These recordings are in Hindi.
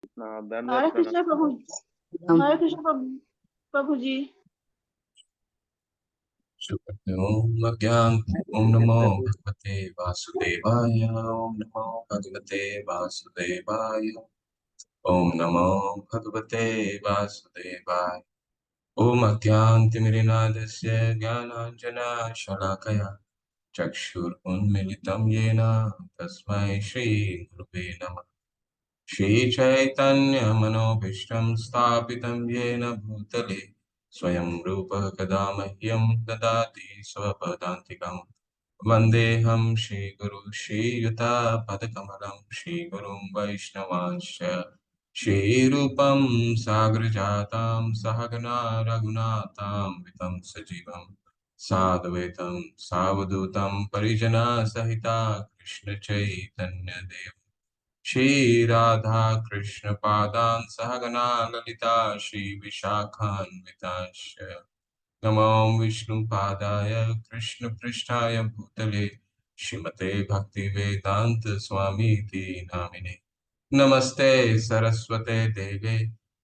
हरे दंडवत प्रणाम। कृष्णा प्रभु। हम हरे कृष्णा प्रभु जी। ओम अज्ञान ओम नमो भगवते वासुदेवाय ओम नमो भगवते वासुदेवाय ओम नमो भगवते वासुदेवाय ओम अज्ञानतिमिरनादस्य ज्ञानाञ्जनशलाकया चक्षुरुन्मिलितं येन तस्मै श्रीगुरुवे नमः। श्रीचैतन्यमनोभीष्टं स्थापितं येन भूतले स्वयं रूपः कदा मह्यं ददाति स्वपदान्तिकम्। वन्देऽहं श्रीगुरु श्रीयुतापदकमलं श्रीगुरुं वैष्णवांश्च श्रीरूपं साग्रजातां सहगना रघुनाथां वितं सजीवं साद्वैतं सावधूतं परिजनसहिता कृष्णचैतन्यदेव श्री राधा कृष्ण पादान सहगना ललिता श्री विशाखान्वितांश्च नमो विष्णु पादाय कृष्ण पृष्ठाय भूतले श्रीमते भक्ति वेदांत स्वामी नामिने नमस्ते सरस्वते देवे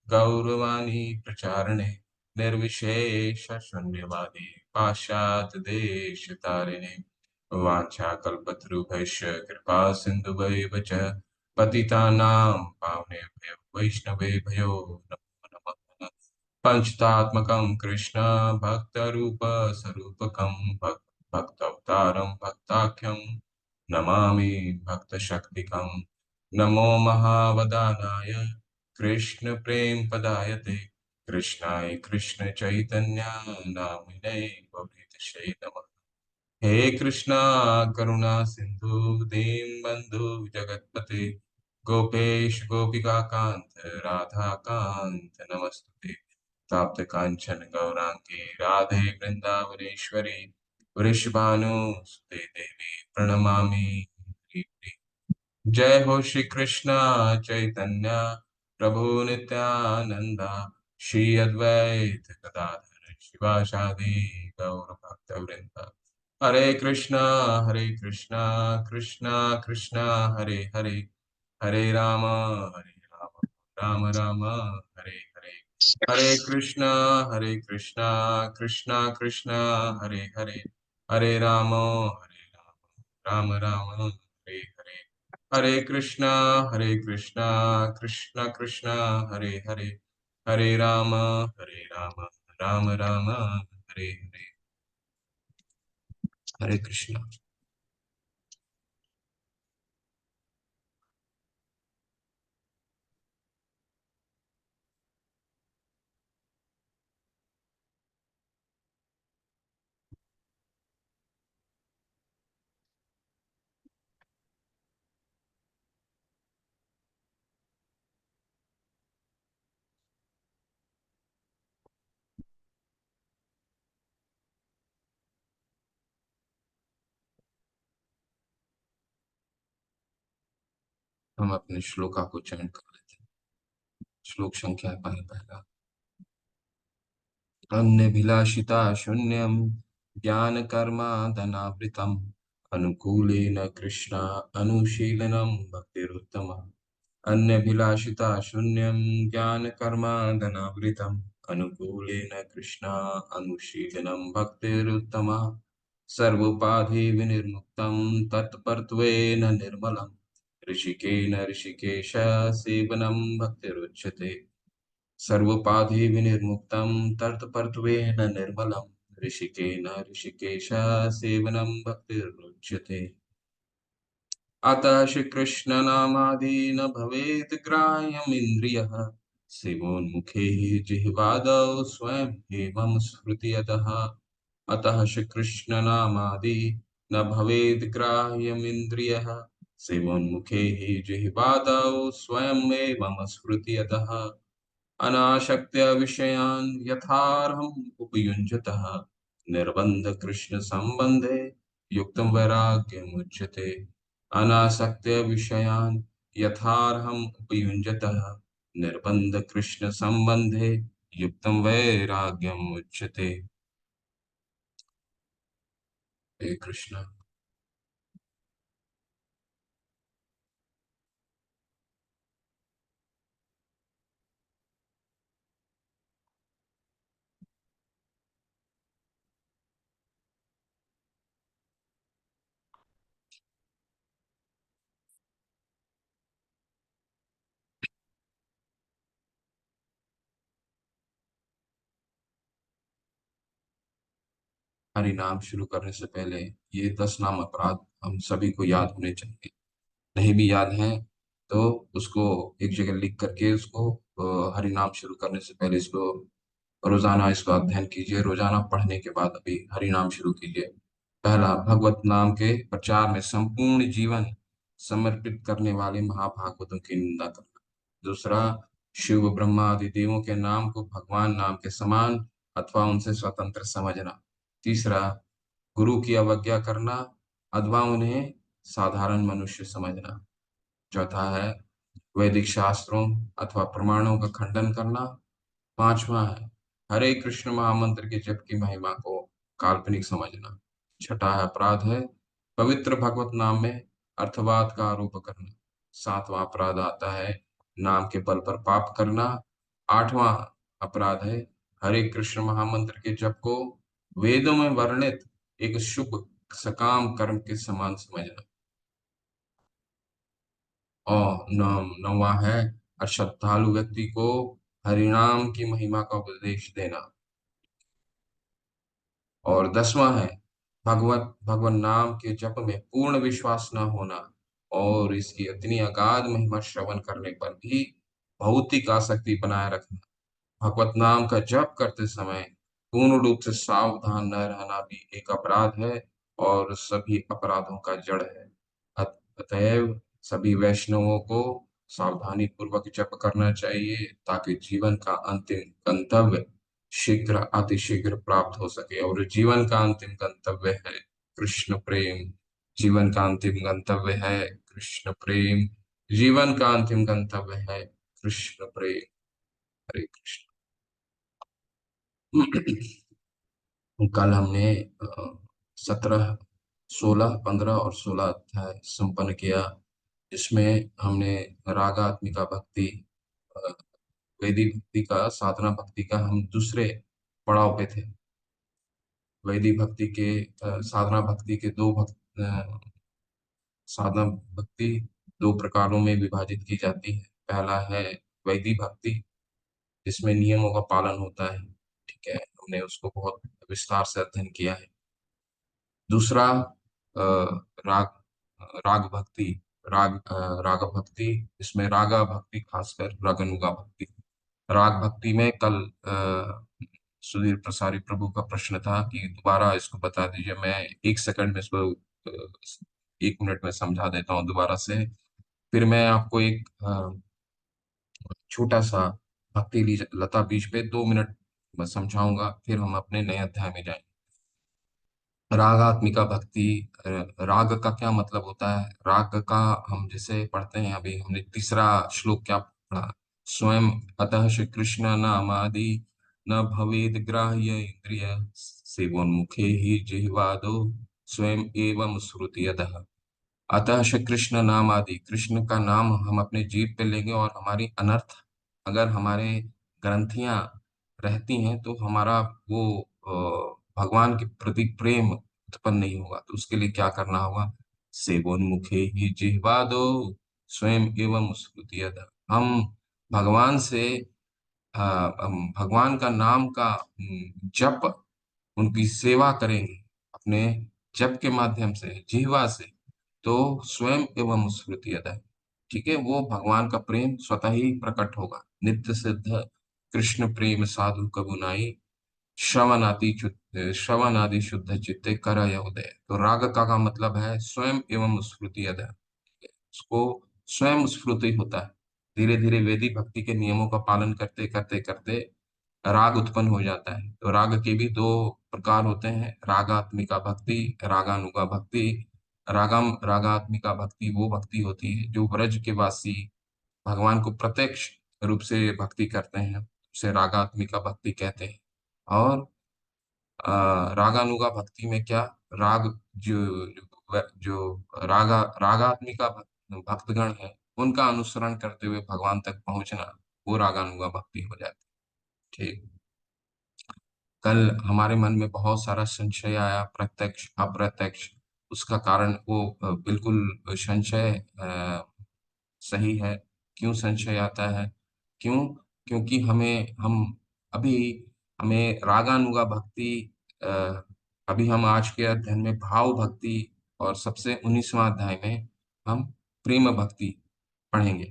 गौरवाणी प्रचारणे निर्विशेष शून्यवादी पाश्चात देश तारिणे वाञ्छाकल्पतरुभ्यश्च कृपा सिन्धुभैव च पतितानां पावनेभ्यो वैष्णवेभ्यो नमो नमः। पंचतात्मकं कृष्ण भक्तरूपस्वरूपकं भक्तावतारं भक्ताख्यं नमामि भक्तशक्तिकं नमो महावदानाय कृष्ण प्रेम पदायते कृष्णाय कृष्ण चैतन्य नामिने गौरीतशे नमः। हे कृष्णा करुणा सिंधु दीन बंधु जगतपते गोपेश गोपिका कांत राधा कांत नमस्तुते ताप्त कांचन गौरांगी राधे वृंदावनेश्वरी वृषभानुसुते देवी प्रणमामि हरि। जय हो श्री कृष्णा चैतन्य प्रभु नित्यानंद श्री अद्वैत गदाधर शिवासादि गौर भक्त वृंद हरे कृष्णा कृष्णा कृष्णा हरे हरे हरे राम राम हरे हरे हरे कृष्णा कृष्णा कृष्णा हरे हरे हरे राम राम हरे हरे हरे कृष्णा कृष्णा कृष्णा हरे हरे हरे राम राम राम हरे हरे हरे कृष्णा। हम अपने श्लोका को चयन कर लेते हैं। श्लोक संख्या है पहला। अन्यभिलाषिता शून्यं ज्ञान कर्मा धनावृतम् अनुकूलेन कृष्ण अनुशीलनं भक्तिरुत्तम। अन्यभिलाषिता शून्यं ज्ञान कर्मा धनावृतम् अनुकूलेन कृष्ण अनुशीलनं भक्तिरुत्तम। सर्वोपाधि विनिर्मुक्तं तत्परत्वेन निर्मलम् ऋषिकेन ऋषिकेश सेवनं भक्तिरुच्यते। सर्वोपाधि विनिर्मुक्तं तत्परत्वेन निर्मलं ऋषिकेन ऋषिकेश सेवनं भक्तिरुच्यते। अतः श्रीकृष्ण नामादि न भवेत् ग्राह्यमिन्द्रियः शिवोन्मुखे जिह्वादौ स्वयं एवं स्मृतियतः। अतः श्रीकृष्ण नामादि न भवेत् ग्राह्यमिन्द्रियः शिवोन्मुखे जिह्वादौ स्वयं एवं स्मृतियतः। अनाशक्त्य विषयान् यथार्हम् उपयुञ्जतः निर्बन्ध कृष्ण संबंधे युक्तं वैराग्यमुच्यते। अनासक्त्य विषयान् यथार्हम् उपयुञ्जतः निर्बन्ध कृष्ण संबंधे युक्तं वैराग्यमुच्यते। हे कृष्ण। हरि नाम शुरू करने से पहले ये 10 नाम अपराध हम सभी को याद होने चाहिए। नहीं भी याद है तो उसको एक जगह लिख करके उसको हरि नाम शुरू करने से पहले इसको रोजाना इसका अध्ययन कीजिए। रोजाना पढ़ने के बाद अभी हरि नाम शुरू कीजिए। पहला, भगवत नाम के प्रचार में संपूर्ण जीवन समर्पित करने वाले महाभागवतों की निंदा करना। दूसरा, शिव ब्रह्मा आदि देवों के नाम को भगवान नाम के समान अथवा उनसे स्वतंत्र समझना। तीसरा, गुरु की अवज्ञा करना अथवा उन्हें साधारण मनुष्य समझना। चौथा है वैदिक शास्त्रों अथवा प्रमाणों का खंडन करना। पांचवा है हरे कृष्ण महामंत्र के जप की महिमा को काल्पनिक समझना। छठा है अपराध है पवित्र भगवत नाम में अर्थवाद का आरोप करना। सातवां अपराध आता है नाम के बल पर पाप करना। आठवां अपराध है हरे कृष्ण महामंत्र के जप को वेदों में वर्णित एक शुभ सकाम कर्म के समान समझना। और नौवां है अश्रद्धालु व्यक्ति को हरिनाम की महिमा का उपदेश देना। और 10वां है भगवान नाम के जप में पूर्ण विश्वास न होना और इसकी इतनी अगाध महिमा श्रवण करने पर भी भौतिक आसक्ति बनाए रखना। भगवत नाम का जप करते समय पूर्ण रूप से सावधान न रहना भी एक अपराध है और सभी अपराधों का जड़ है। अतएव सभी वैष्णवों को सावधानी पूर्वक जप करना चाहिए ताकि जीवन का अंतिम गंतव्य शीघ्र अतिशीघ्र प्राप्त हो सके। और जीवन का अंतिम गंतव्य है कृष्ण प्रेम। जीवन का अंतिम गंतव्य है कृष्ण प्रेम। जीवन का अंतिम गंतव्य है कृष्ण प्रेम। हरे कृष्ण। कल हमने 17, 16, 15 और 16 अध्याय संपन्न किया जिसमें हमने रागात्मिका भक्ति, अ, वैदिक भक्ति का, साधना भक्ति का हम दूसरे पड़ाव पे थे। वैदिक भक्ति के साधना भक्ति के साधना भक्ति दो प्रकारों में विभाजित की जाती है। पहला है वैदिक भक्ति जिसमें नियमों का पालन होता है। ठीक है, हमने उसको बहुत विस्तार से अध्ययन किया है। दूसरा राग राग भक्ति, राग भक्ति, इसमें रागा भक्ति, खासकर रागानुगा भक्ति। राग भक्ति में कल सुधीर प्रसारी प्रभु का प्रश्न था कि दोबारा इसको बता दीजिए। मैं 1 सेकंड में इसको 1 मिनट में समझा देता हूँ दोबारा से। फिर मैं आपको एक छोटा सा लता बीज पे 2 मिनट बस समझाऊंगा, फिर हम अपने नए अध्याय में जाएंगे। रागात्मिका भक्ति, राग का क्या मतलब होता है? राग का हम जैसे पढ़ते हैं, अभी हमने तीसरा श्लोक क्या पढ़ा? स्वयं अतः श्री कृष्ण नामादि न भवेद ग्राह्य इंद्रिय सेवोन्मुखे ही जिह्वादो स्वयं एवं श्रुतियतः। अतः श्री कृष्ण नाम आदि, कृष्ण का नाम हम अपने जीभ पे लेंगे और हमारी अनर्थ अगर हमारे ग्रंथियां रहती हैं तो हमारा वो भगवान के प्रति प्रेम उत्पन्न नहीं होगा। तो उसके लिए क्या करना होगा? सेवोन्मुखे ही जिह्वा दो स्वयं एवं स्मृतियत। हम भगवान से हम भगवान का नाम का जप, उनकी सेवा करेंगे अपने जप के माध्यम से, जिह्वा से, तो स्वयं एवं स्मृति अतः, ठीक है, वो भगवान का प्रेम स्वतः ही प्रकट होगा। नित्य सिद्ध कृष्ण प्रेम साधु कबुनाई श्रवण आदि शुद्ध चित्ते कर उदय। तो राग का मतलब है स्वयं एवं स्मृति अतः, उसको स्वयं स्फूर्ति होता है। धीरे धीरे वैदिक भक्ति के नियमों का पालन करते करते करते राग उत्पन्न हो जाता है। तो राग के भी दो प्रकार होते हैं, रागात्मिका भक्ति, रागानुगा भक्ति। रागात्मिका भक्ति वो भक्ति होती है जो ब्रज के वासी भगवान को प्रत्यक्ष रूप से भक्ति करते हैं, उसे रागात्मिका भक्ति कहते हैं। और रागानुगा भक्ति में क्या, राग जो रागात्मिका भक्तगण है उनका अनुसरण करते हुए भगवान तक पहुंचना, वो रागानुगा भक्ति हो जाती है। ठीक। कल हमारे मन में बहुत सारा संशय आया, प्रत्यक्ष अप्रत्यक्ष। उसका कारण वो बिल्कुल संशय सही है। क्यों संशय आता है? क्यों? क्योंकि हमें हम अभी हमें रागानुगा भक्ति अभी हम आज के अध्ययन में भाव भक्ति और सबसे 19वां अध्याय में हम प्रेम भक्ति पढ़ेंगे।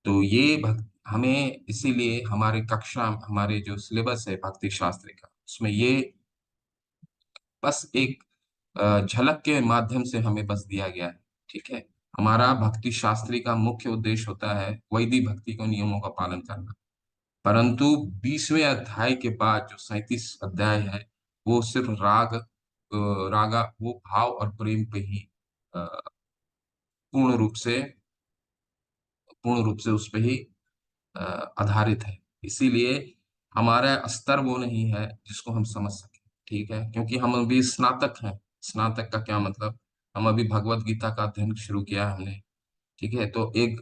तो ये भक्त हमें इसीलिए हमारे कक्षा हमारे जो सिलेबस है भक्ति शास्त्र का उसमें ये बस एक झलक के माध्यम से हमें बस दिया गया है। ठीक है। हमारा भक्ति शास्त्री का मुख्य उद्देश्य होता है वैदिक भक्ति के नियमों का पालन करना। परंतु 20वें अध्याय के बाद जो 37 अध्याय है वो सिर्फ रागा वो भाव और प्रेम पे ही अ, पूर्ण रूप से पूर्ण रूप से उस पे ही अ, आधारित है। इसीलिए हमारा स्तर वो नहीं है जिसको हम समझ सके। ठीक है। क्योंकि हम अभी स्नातक हैं। स्नातक का क्या मतलब, हम अभी भगवत गीता का अध्ययन शुरू किया हमने। ठीक है। तो एक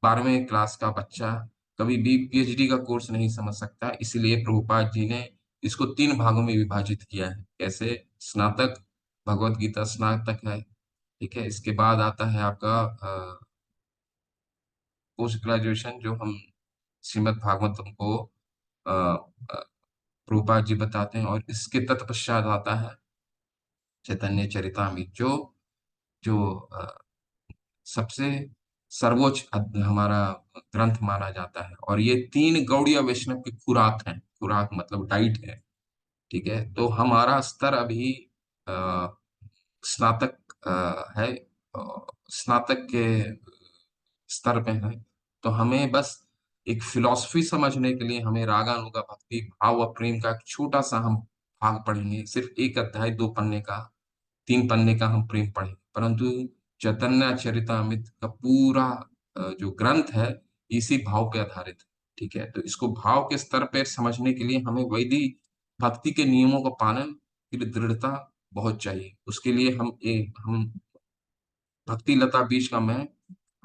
12वें क्लास का बच्चा कभी भी पीएचडी का कोर्स नहीं समझ सकता। इसीलिए प्रभुपाद जी ने इसको 3 भागों में विभाजित किया है। कैसे? स्नातक, भगवत गीता स्नातक है। ठीक है। इसके बाद आता है आपका पोस्ट ग्रेजुएशन जो हम श्रीमद् भागवतम को अ, अ, प्रभुपाद जी बताते हैं। और इसके तत्पश्चात आता है चैतन्य चरितामृत जो जो सबसे सर्वोच्च हमारा ग्रंथ माना जाता है। और ये 3 गौड़ीय वैष्णव की खुराक है। खुराक मतलब डाइट है। ठीक है। तो हमारा स्तर अभी अ, स्नातक है। स्नातक के स्तर पे है। तो हमें बस एक फिलॉसफी समझने के लिए हमें रागानुगा भक्ति भाव और प्रेम का एक छोटा सा हम भाग पढ़ेंगे। सिर्फ एक अध्याय 2 पन्ने का 3 पन्ने का हम प्रेम पढ़ेंगे। परंतु चैतन्य चरितामृत का पूरा जो ग्रंथ है इसी भाव पे आधारित है। ठीक है। तो इसको भाव के स्तर पे समझने के लिए हमें वैदिक भक्ति के नियमों का पालन की दृढ़ता बहुत चाहिए। उसके लिए हम भक्ति लता बीज का मैं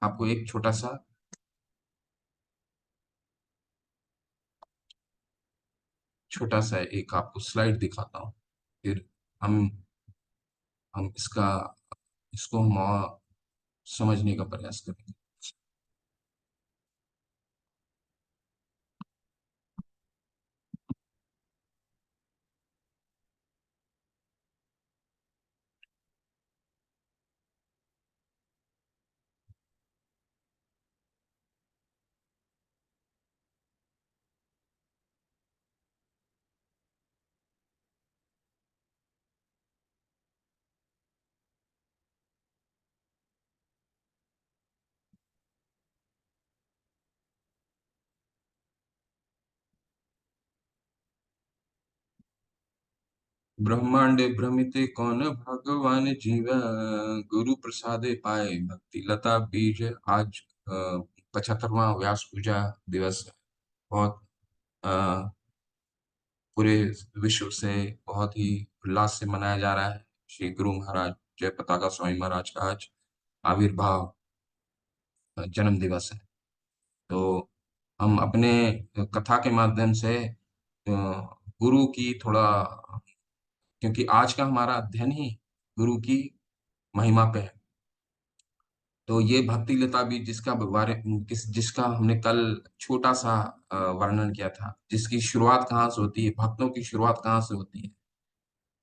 आपको एक छोटा सा एक आपको स्लाइड दिखाता हूँ। फिर हम हम इसको हम और समझने का प्रयास करेंगे। ब्रह्मांडे भ्रमिते कौन भगवान जीवा, गुरु प्रसादे पाए भक्ति लता बीज। आज 75वां व्यास पूजा दिवस है। बहुत अ, पूरे विश्व से बहुत ही उल्लास से मनाया जा रहा है। श्री गुरु महाराज जय पताका स्वामी महाराज का आज आविर्भाव जन्म दिवस है। तो हम अपने कथा के माध्यम से गुरु की थोड़ा, क्योंकि आज का हमारा अध्ययन ही गुरु की महिमा पे है। तो ये भक्ति लता भी जिसका हमने कल छोटा सा वर्णन किया था, जिसकी शुरुआत कहाँ से होती है, भक्तों की शुरुआत कहाँ से होती है?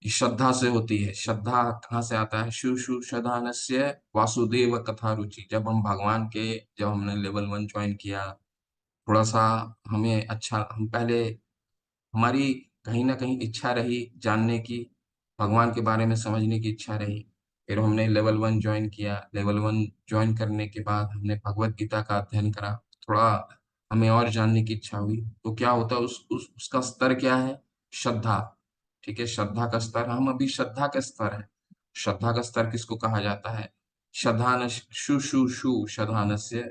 ये श्रद्धा से होती है। श्रद्धा कहाँ से आता है? शु शु श्रद्धानस्य वासुदेव कथा रुचि। जब हमने लेवल 1 ज्वाइन किया, थोड़ा सा हमें अच्छा, हम पहले हमारी कहीं ना कहीं इच्छा रही जानने की, भगवान के बारे में समझने की इच्छा रही। फिर हमने लेवल 1 ज्वाइन किया। लेवल 1 ज्वाइन करने के बाद हमने भगवत गीता का अध्ययन करा। थोड़ा हमें और जानने की इच्छा हुई। तो क्या होता है उसका स्तर क्या है? श्रद्धा। ठीक है। श्रद्धा का स्तर, हम अभी श्रद्धा का स्तर है। श्रद्धा का स्तर किसको कहा जाता है? श्रद्धान शु शु शु श्रद्धानस्य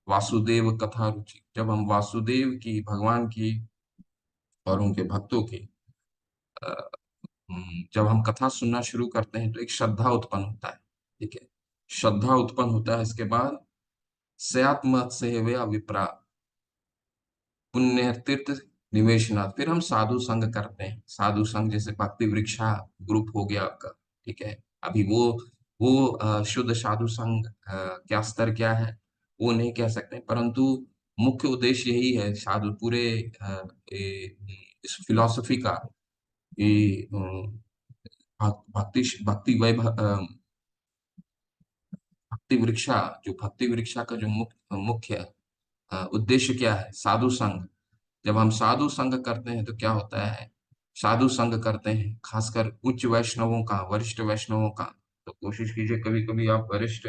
वासुदेव कथा रुचि। जब हम वासुदेव की, भगवान की और उनके भक्तों की अ, जब हम कथा सुनना शुरू करते हैं तो एक श्रद्धा उत्पन्न होता है। ठीक है। श्रद्धा उत्पन्न होता है। इसके बाद सयात्म सेवया विप्रा पुण्य तीर्थ निवेशनाथ। फिर हम साधु संग करते हैं। साधु संग जैसे भक्ति वृक्षा ग्रुप हो गया आपका। ठीक है। अभी वो शुद्ध साधु संग क्या स्तर क्या है वो नहीं कह सकते। परंतु मुख्य उद्देश्य यही है साधु पूरे इस फिलॉसफी का, कि भक्ति भक्ति वैभव भक्ति वृक्षा, जो भक्ति वृक्षा का जो मुख्य मुख्य उद्देश्य क्या है? साधु संग। जब हम साधु संग करते हैं तो क्या होता है? साधु संग करते हैं खासकर उच्च वैष्णवों का, वरिष्ठ वैष्णवों का। तो कोशिश कीजिए कभी कभी आप वरिष्ठ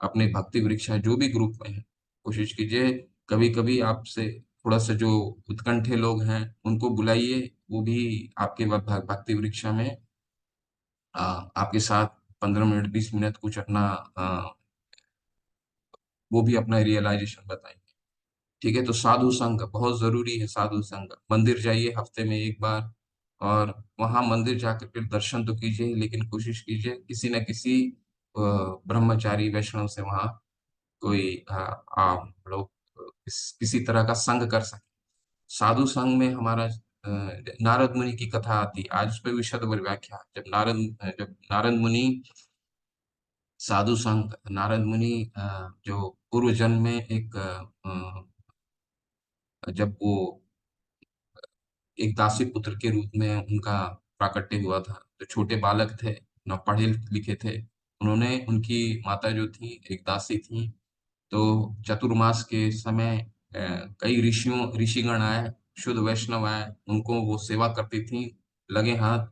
अपने भक्ति वृक्षा जो भी ग्रुप में है, कोशिश कीजिए कभी कभी आपसे थोड़ा सा जो उत्कंठे लोग हैं उनको बुलाइए, वो भी आपके भक्ति वृक्षा में आपके साथ 15 मिनट 20 मिनट कुछ अपना वो भी अपना रियलाइजेशन बताएंगे। ठीक है, तो साधु संग बहुत जरूरी है। साधु संग, मंदिर जाइए हफ्ते में एक बार, और वहां मंदिर जाकर फिर दर्शन तो कीजिए, लेकिन कोशिश कीजिए किसी न किसी ब्रह्मचारी वैष्णव से वहां कोई आप लोग किसी तरह का संग कर सके। साधु संग में हमारा नारद मुनि की कथा आती है, आज उस पर विशद व्याख्या। जब नारद मुनि साधु संग, नारद मुनि जो पूर्व जन्म में एक जब वो एक दासी पुत्र के रूप में उनका प्राकट्य हुआ था, तो छोटे बालक थे, न पढ़े लिखे थे। उन्होंने, उनकी माता जो थी एक दासी थी, तो चतुर्मास के समय कई ऋषिगण आए, शुद्ध वैष्णव आए, उनको वो सेवा करती थी लगे हाथ।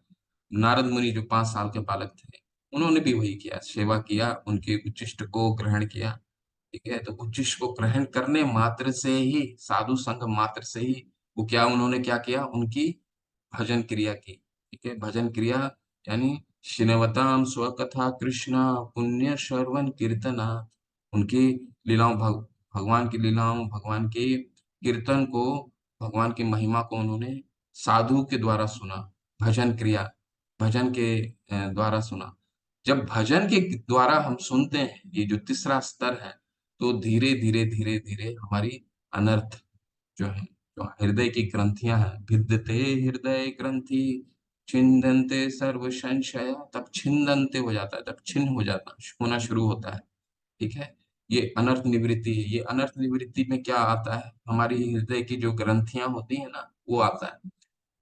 नारद मुनि जो 5 साल के बालक थे, उन्होंने भी वही किया, सेवा किया, उनके उच्छिष्ट को ग्रहण किया। ठीक है, तो उच्छिष्ट को ग्रहण करने मात्र से ही, साधु संग मात्र से ही, वो क्या, उन्होंने क्या किया, उनकी भजन क्रिया की। ठीक है, भजन क्रिया यानी श्रीनवताम स्वकथा कृष्णा पुण्य श्रवण कीर्तना, उनकी लीलाओं, भगवान की लीलाओं, भगवान के कीर्तन को, भगवान की महिमा को उन्होंने साधु के द्वारा सुना। भजन क्रिया, भजन के द्वारा सुना। जब भजन के द्वारा हम सुनते हैं, ये जो तीसरा स्तर है, तो धीरे धीरे धीरे धीरे हमारी अनर्थ जो है, जो हृदय की ग्रंथियां हैं, भिद्यते हृदय ग्रंथि छिन्दन्ते सर्व संशय, तब छिन्दन्ते हो जाता है, तब छिन्न हो जाता, होना शुरू होता है। ठीक है, ये अनर्थ निवृत्ति है। ये अनर्थ निवृत्ति में क्या आता है? हमारी हृदय की जो ग्रंथियां होती है ना, वो आता है।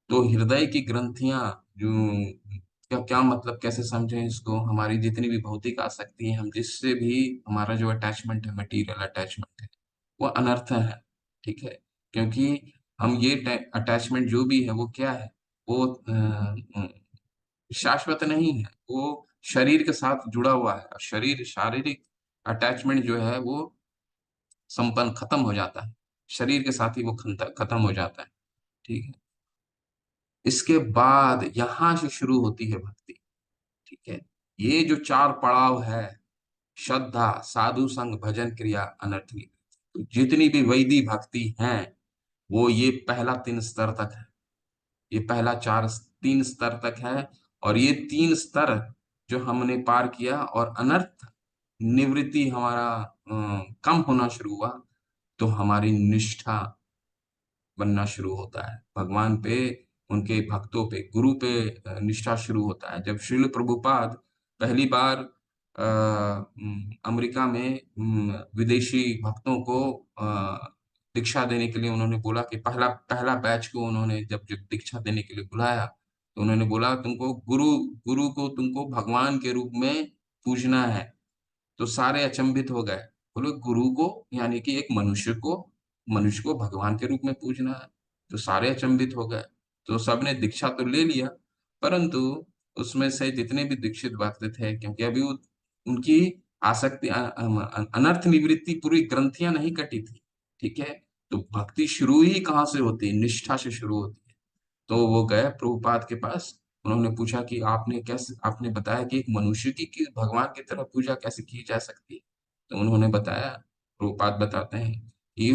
तो हृदय की ग्रंथियां जो, क्या क्या मतलब, कैसे समझें इसको? हमारी जितनी भी भौतिक आसक्ति है, हम जिससे भी हमारा जो अटैचमेंट है, मटेरियल अटैचमेंट है, वो अनर्थ है। ठीक है, क्योंकि हम ये अटैचमेंट जो भी है वो क्या है? वो शाश्वत नहीं है, वो शरीर के साथ जुड़ा हुआ है, और शरीर, शारीरिक अटैचमेंट जो है वो संपन्न खत्म हो जाता है, शरीर के साथ ही वो खत्म हो जाता है। ठीक है, इसके बाद यहां से शुरू होती है भक्ति। ठीक है, ये जो 4 पड़ाव है, श्रद्धा, साधु संग, भजन क्रिया, अनर्थी, तो जितनी भी वैदिक भक्ति है, वो ये पहला 3 स्तर तक है। ये पहला 3 स्तर तक है, और ये 3 स्तर जो हमने पार किया और अनर्थ निवृत्ति हमारा कम होना शुरू हुआ, तो हमारी निष्ठा बनना शुरू होता है भगवान पे, उनके भक्तों पे, गुरु पे निष्ठा शुरू होता है। जब श्रील प्रभुपाद पहली बार अमेरिका में विदेशी भक्तों को दीक्षा देने के लिए उन्होंने बोला कि पहला पहला बैच को उन्होंने जब दीक्षा देने के लिए बुलाया, तो उन्होंने बोला तुमको गुरु गुरु को तुमको भगवान के रूप में पूजना है। तो सारे अचंभित हो गए, बोले गुरु को, यानी कि एक मनुष्य को भगवान के रूप में पूजना है। तो सारे अचंभित हो गए। तो सबने दीक्षा तो ले लिया, परंतु उसमें से जितने भी दीक्षित भक्त थे, क्योंकि अभी उनकी आसक्ति अनर्थ निवृत्ति, पूरी ग्रंथियां नहीं कटी थी। ठीक है, तो भक्ति शुरू ही कहाँ से होती है? निष्ठा से शुरू होती है। तो वो गए प्रभुपाद के पास, उन्होंने पूछा कि आपने बताया कि एक मनुष्य की भगवान की तरह पूजा कैसे की जा सकती है? तो उन्होंने बताया, प्रभुपाद बताते हैं कि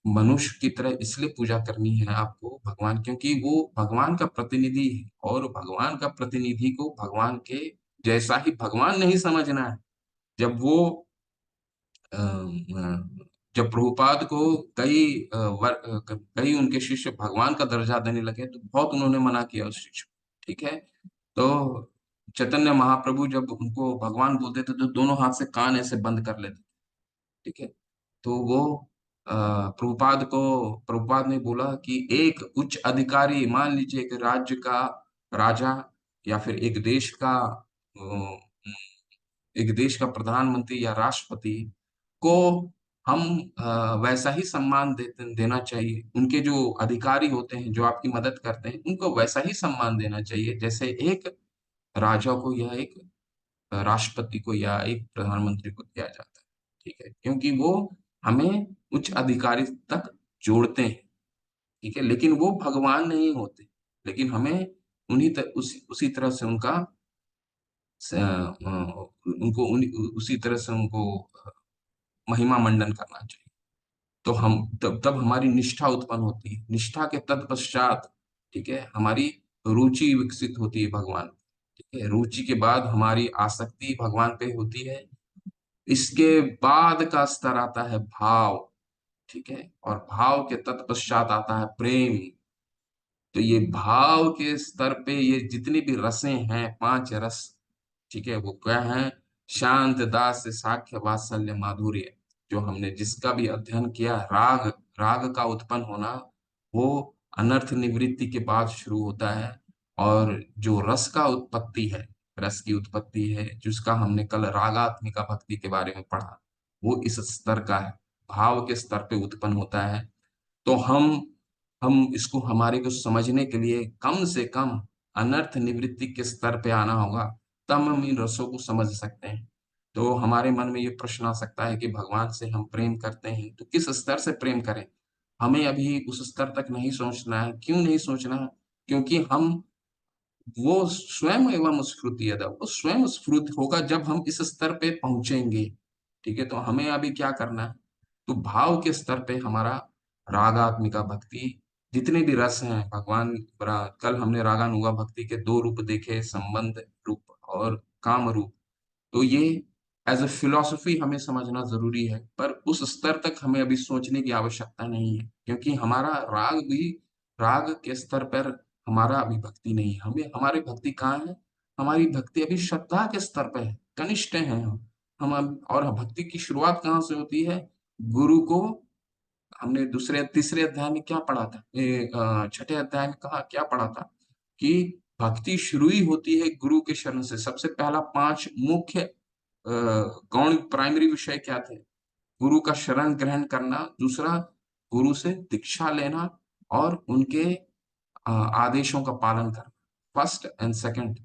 मनुष्य की तरह इसलिए पूजा करनी है आपको भगवान, क्योंकि वो भगवान का प्रतिनिधि है, और भगवान का प्रतिनिधि को भगवान के जैसा ही भगवान नहीं समझना है। जब वो जब प्रभुपाद को कई उनके शिष्य भगवान का दर्जा देने लगे, तो बहुत उन्होंने मना किया उस शिष्य को। ठीक है, तो चैतन्य महाप्रभु जब उनको भगवान बोलते थे, तो दोनों हाथ से कान ऐसे बंद कर लेते। ठीक है, तो वो प्रभुपाद ने बोला कि एक उच्च अधिकारी, मान लीजिए कि राज्य का राजा या फिर एक देश का प्रधानमंत्री या राष्ट्रपति को हम वैसा ही सम्मान देना चाहिए। उनके जो अधिकारी होते हैं जो आपकी मदद करते हैं उनको वैसा ही सम्मान देना चाहिए जैसे एक राजा को या एक राष्ट्रपति को या एक प्रधानमंत्री को दिया जाता है। ठीक है, क्योंकि वो हमें उच्च अधिकारी तक जोड़ते हैं। ठीक है, लेकिन वो भगवान नहीं होते, लेकिन हमें उसी तरह से उसी तरह से उनको महिमा मंडन करना चाहिए। तो हम तब हमारी निष्ठा उत्पन्न होती है। निष्ठा के तत्पश्चात, ठीक है, हमारी रुचि विकसित होती है भगवान। ठीक है, रुचि के बाद हमारी आसक्ति भगवान पे होती है। इसके बाद का स्तर आता है भाव। ठीक है, और भाव के तत्पश्चात आता है प्रेम। तो ये भाव के स्तर पे ये जितनी भी रसें हैं, 5 रस, ठीक है, वो क्या है? शांत, दास, साख्य, वात्सल्य, माधुर्य। जो हमने जिसका भी अध्ययन किया, राग, राग का उत्पन्न होना वो अनर्थ निवृत्ति के बाद शुरू होता है। और जो रस का उत्पत्ति है, रस की उत्पत्ति है जिसका हमने कल रागात्मिका भक्ति के बारे में पढ़ा, वो इस स्तर का है, भाव के स्तर पे उत्पन्न होता है। तो हम इसको हमारे को समझने के लिए कम से कम अनर्थ निवृत्ति के स्तर पे आना होगा, तब हम इन रसों को समझ सकते हैं। तो हमारे मन में ये प्रश्न आ सकता है कि भगवान से हम प्रेम करते हैं तो किस स्तर से प्रेम करें? हमें अभी उस स्तर तक नहीं सोचना है। क्यों नहीं सोचना है? क्योंकि हम वो स्वयं एवं स्फूर्ति यदा, वो स्वयं स्फूर्त होगा जब हम इस स्तर पे पहुंचेंगे। ठीक है, तो हमें अभी क्या करना है? तो भाव के स्तर पे हमारा रागात्मिका भक्ति, जितने भी रस हैं भगवान, कल हमने रागानुगा भक्ति के 2 रूप देखे, संबंध रूप और काम रूप। तो ये एज ए फिलॉसफी हमें समझना जरूरी है, पर उस स्तर तक हमें अभी सोचने की आवश्यकता नहीं है, क्योंकि हमारा राग के स्तर पर हमारा अभी भक्ति नहीं है। हमें हमारी भक्ति कहाँ है? हमारी भक्ति अभी श्रद्धा के स्तर पर है, कनिष्ठ हैं और भक्ति की शुरुआत कहाँ से होती है? गुरु को हमने दूसरे तीसरे अध्याय में क्या पढ़ा था, छठे अध्याय में कहा क्या पढ़ा था कि भक्ति शुरू ही होती है गुरु के शरण से। सबसे पहला 5 मुख्य गौण प्राइमरी विषय क्या थे? गुरु का शरण ग्रहण करना, दूसरा गुरु से दीक्षा लेना, और उनके आदेशों का पालन करना, फर्स्ट एंड सेकंड।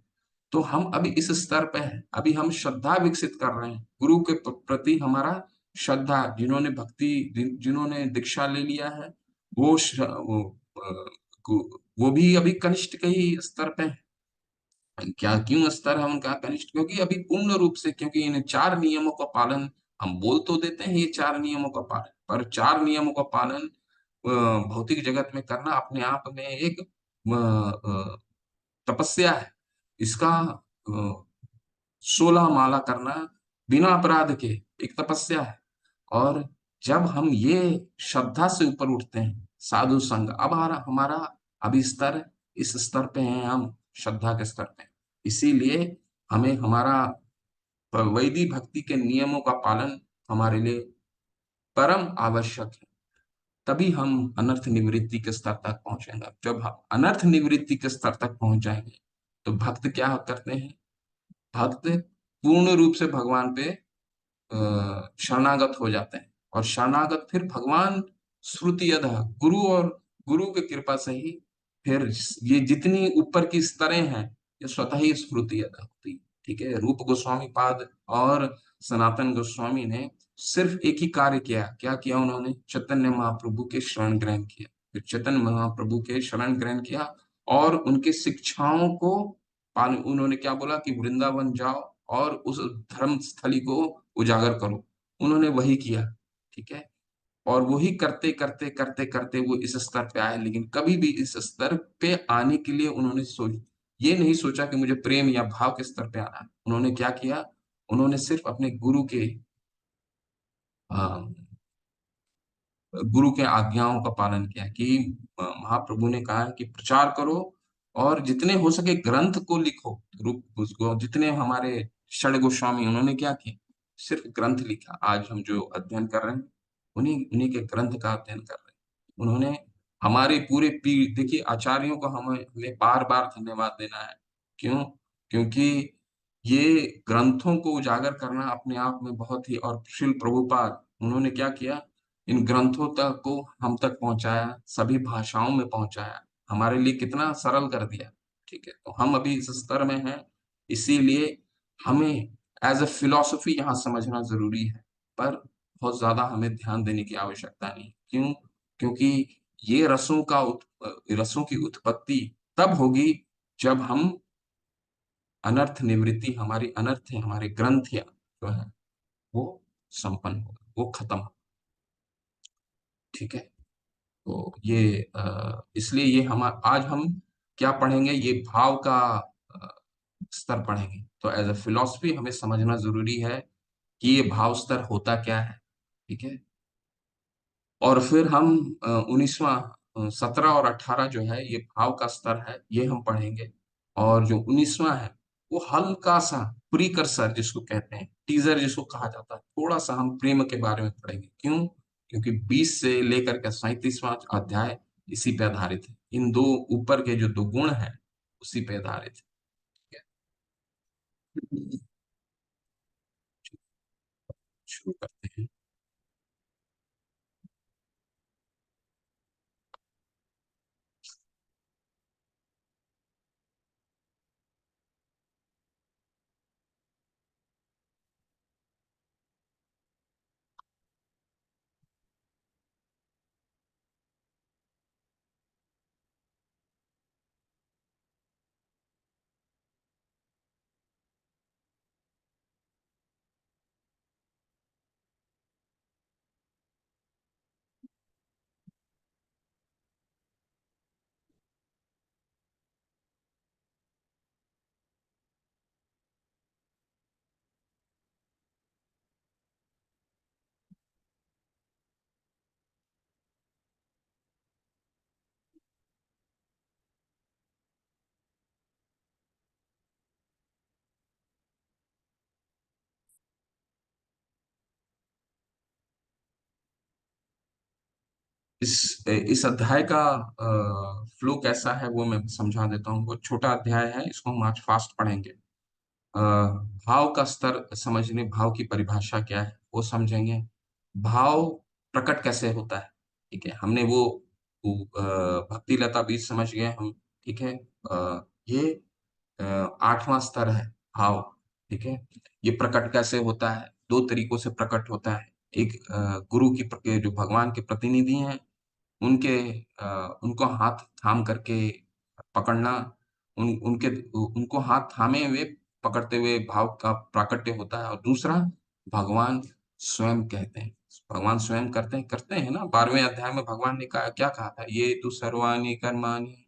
तो हम अभी इस स्तर पे हैं, अभी हम श्रद्धा विकसित कर रहे हैं गुरु के प्रति। हमारा श्रद्धा, जिन्होंने दीक्षा ले लिया है, वो भी अभी कनिष्ठ के ही स्तर पे है। क्या क्यों स्तर है उनका कनिष्ठ? क्योंकि अभी पूर्ण रूप से, क्योंकि इन 4 नियमों का पालन, हम बोल तो देते हैं ये 4 नियमों का पालन, पर 4 नियमों का पालन भौतिक जगत में करना अपने आप में एक तपस्या है। इसका 16 माला करना बिना अपराध के एक तपस्या है। और जब हम ये श्रद्धा से ऊपर उठते हैं, साधु संग, अब हमारा अभी स्तर, इस स्तर पे हैं हम, श्रद्धा के स्तर पे। इसीलिए हमें हमारा वैदिक भक्ति के नियमों का पालन हमारे लिए परम आवश्यक है। तभी हम अनर्थ निवृत्ति के स्तर तक पहुंचेंगे। जब हम अनर्थ निवृत्ति के स्तर तक पहुंच जाएंगे तो भक्त क्या करते हैं? भक्त पूर्ण रूप से भगवान पे शरणागत हो जाते हैं। और शरणागत फिर भगवान श्रुति अध, गुरु की कृपा से ही फिर ये जितनी ऊपर की स्तरें हैं ये स्वतः ही स्फूर्ति अदा होती है। ठीक है, रूप गोस्वामी पाद और सनातन गोस्वामी ने सिर्फ एक ही कार्य किया। क्या किया उन्होंने? चैतन्य महाप्रभु के शरण ग्रहण किया। फिर चैतन्य महाप्रभु के शरण ग्रहण किया और उनके शिक्षाओं को पालन। उन्होंने क्या बोला कि वृंदावन जाओ और उस धर्म स्थली को उजागर करो। उन्होंने वही किया। ठीक है, और वही करते करते करते करते वो इस स्तर पे आए। लेकिन कभी भी इस स्तर पे आने के लिए उन्होंने ये नहीं सोचा कि मुझे प्रेम या भाव के स्तर पे आना है। उन्होंने क्या किया? उन्होंने सिर्फ अपने गुरु के आज्ञाओं का पालन किया कि महाप्रभु ने कहा है कि प्रचार करो और जितने हो सके ग्रंथ को लिखो। रूप उसको जितने हमारे षड गोस्वामी, उन्होंने क्या किया? सिर्फ ग्रंथ लिखा। आज हम जो अध्ययन कर रहे हैं उन्हीं उन्हीं के ग्रंथ का अध्ययन कर रहे हैं। उन्होंने हमारे पूरे पीढ़ी, देखिए आचार्यों को हमें बार बार धन्यवाद देना है। क्यों? क्योंकि ये ग्रंथों को उजागर करना अपने आप में बहुत ही, और श्रील प्रभुपाद उन्होंने क्या किया, इन ग्रंथों तक को हम तक पहुंचाया, सभी भाषाओं में पहुंचाया, हमारे लिए कितना सरल कर दिया। ठीक है, तो हम अभी इस स्तर में हैं, इसीलिए हमें एज अ फिलॉसफी यहाँ समझना जरूरी है, पर बहुत ज्यादा हमें ध्यान देने की आवश्यकता नहीं। क्यों? क्योंकि ये रसों की उत्पत्ति तब होगी जब हम अनर्थ निवृत्ति, हमारी अनर्थ है, हमारे ग्रंथ या जो है वो संपन्न होगा, वो खत्म हो। ठीक है, तो ये इसलिए ये हम आज हम क्या पढ़ेंगे, ये भाव का अ, स्तर पढ़ेंगे। तो एज अ फिलॉसफी हमें समझना जरूरी है कि ये भाव स्तर होता क्या है। ठीक है, और फिर हम 19वां 17 और 18 जो है ये भाव का स्तर है, ये हम पढ़ेंगे। और जो 19वां है वो हल्का सा प्रीकर्सर जिसको कहते हैं, टीजर जिसको कहा जाता है, थोड़ा सा हम प्रेम के बारे में पढ़ेंगे। क्यों? क्योंकि 20 से लेकर के 37वां अध्याय इसी पे आधारित है, इन दो ऊपर के जो दो गुण हैं उसी पे आधारित है। ठीक है, शुरू करते हैं। इस अध्याय का फ्लो कैसा है वो मैं समझा देता हूँ। वो छोटा अध्याय है, इसको हम आज फास्ट पढ़ेंगे। भाव का स्तर समझने, भाव की परिभाषा क्या है वो समझेंगे, भाव प्रकट कैसे होता है। ठीक है, हमने वो भक्ति लता बीज समझ गए हम। ठीक है, ये 8वां स्तर है भाव। ठीक है, ये प्रकट कैसे होता है, दो तरीकों से प्रकट होता है। एक गुरु जो भगवान के प्रतिनिधि हैं उनके उनको हाथ थाम करके पकड़ना, उनके उनको हाथ थामे हुए पकड़ते हुए भाव का प्राकट्य होता है। और दूसरा भगवान स्वयं कहते हैं, भगवान स्वयं करते हैं ना। 12वें अध्याय में भगवान ने कहा, क्या कहा था, ये तु सर्वाणि कर्माणि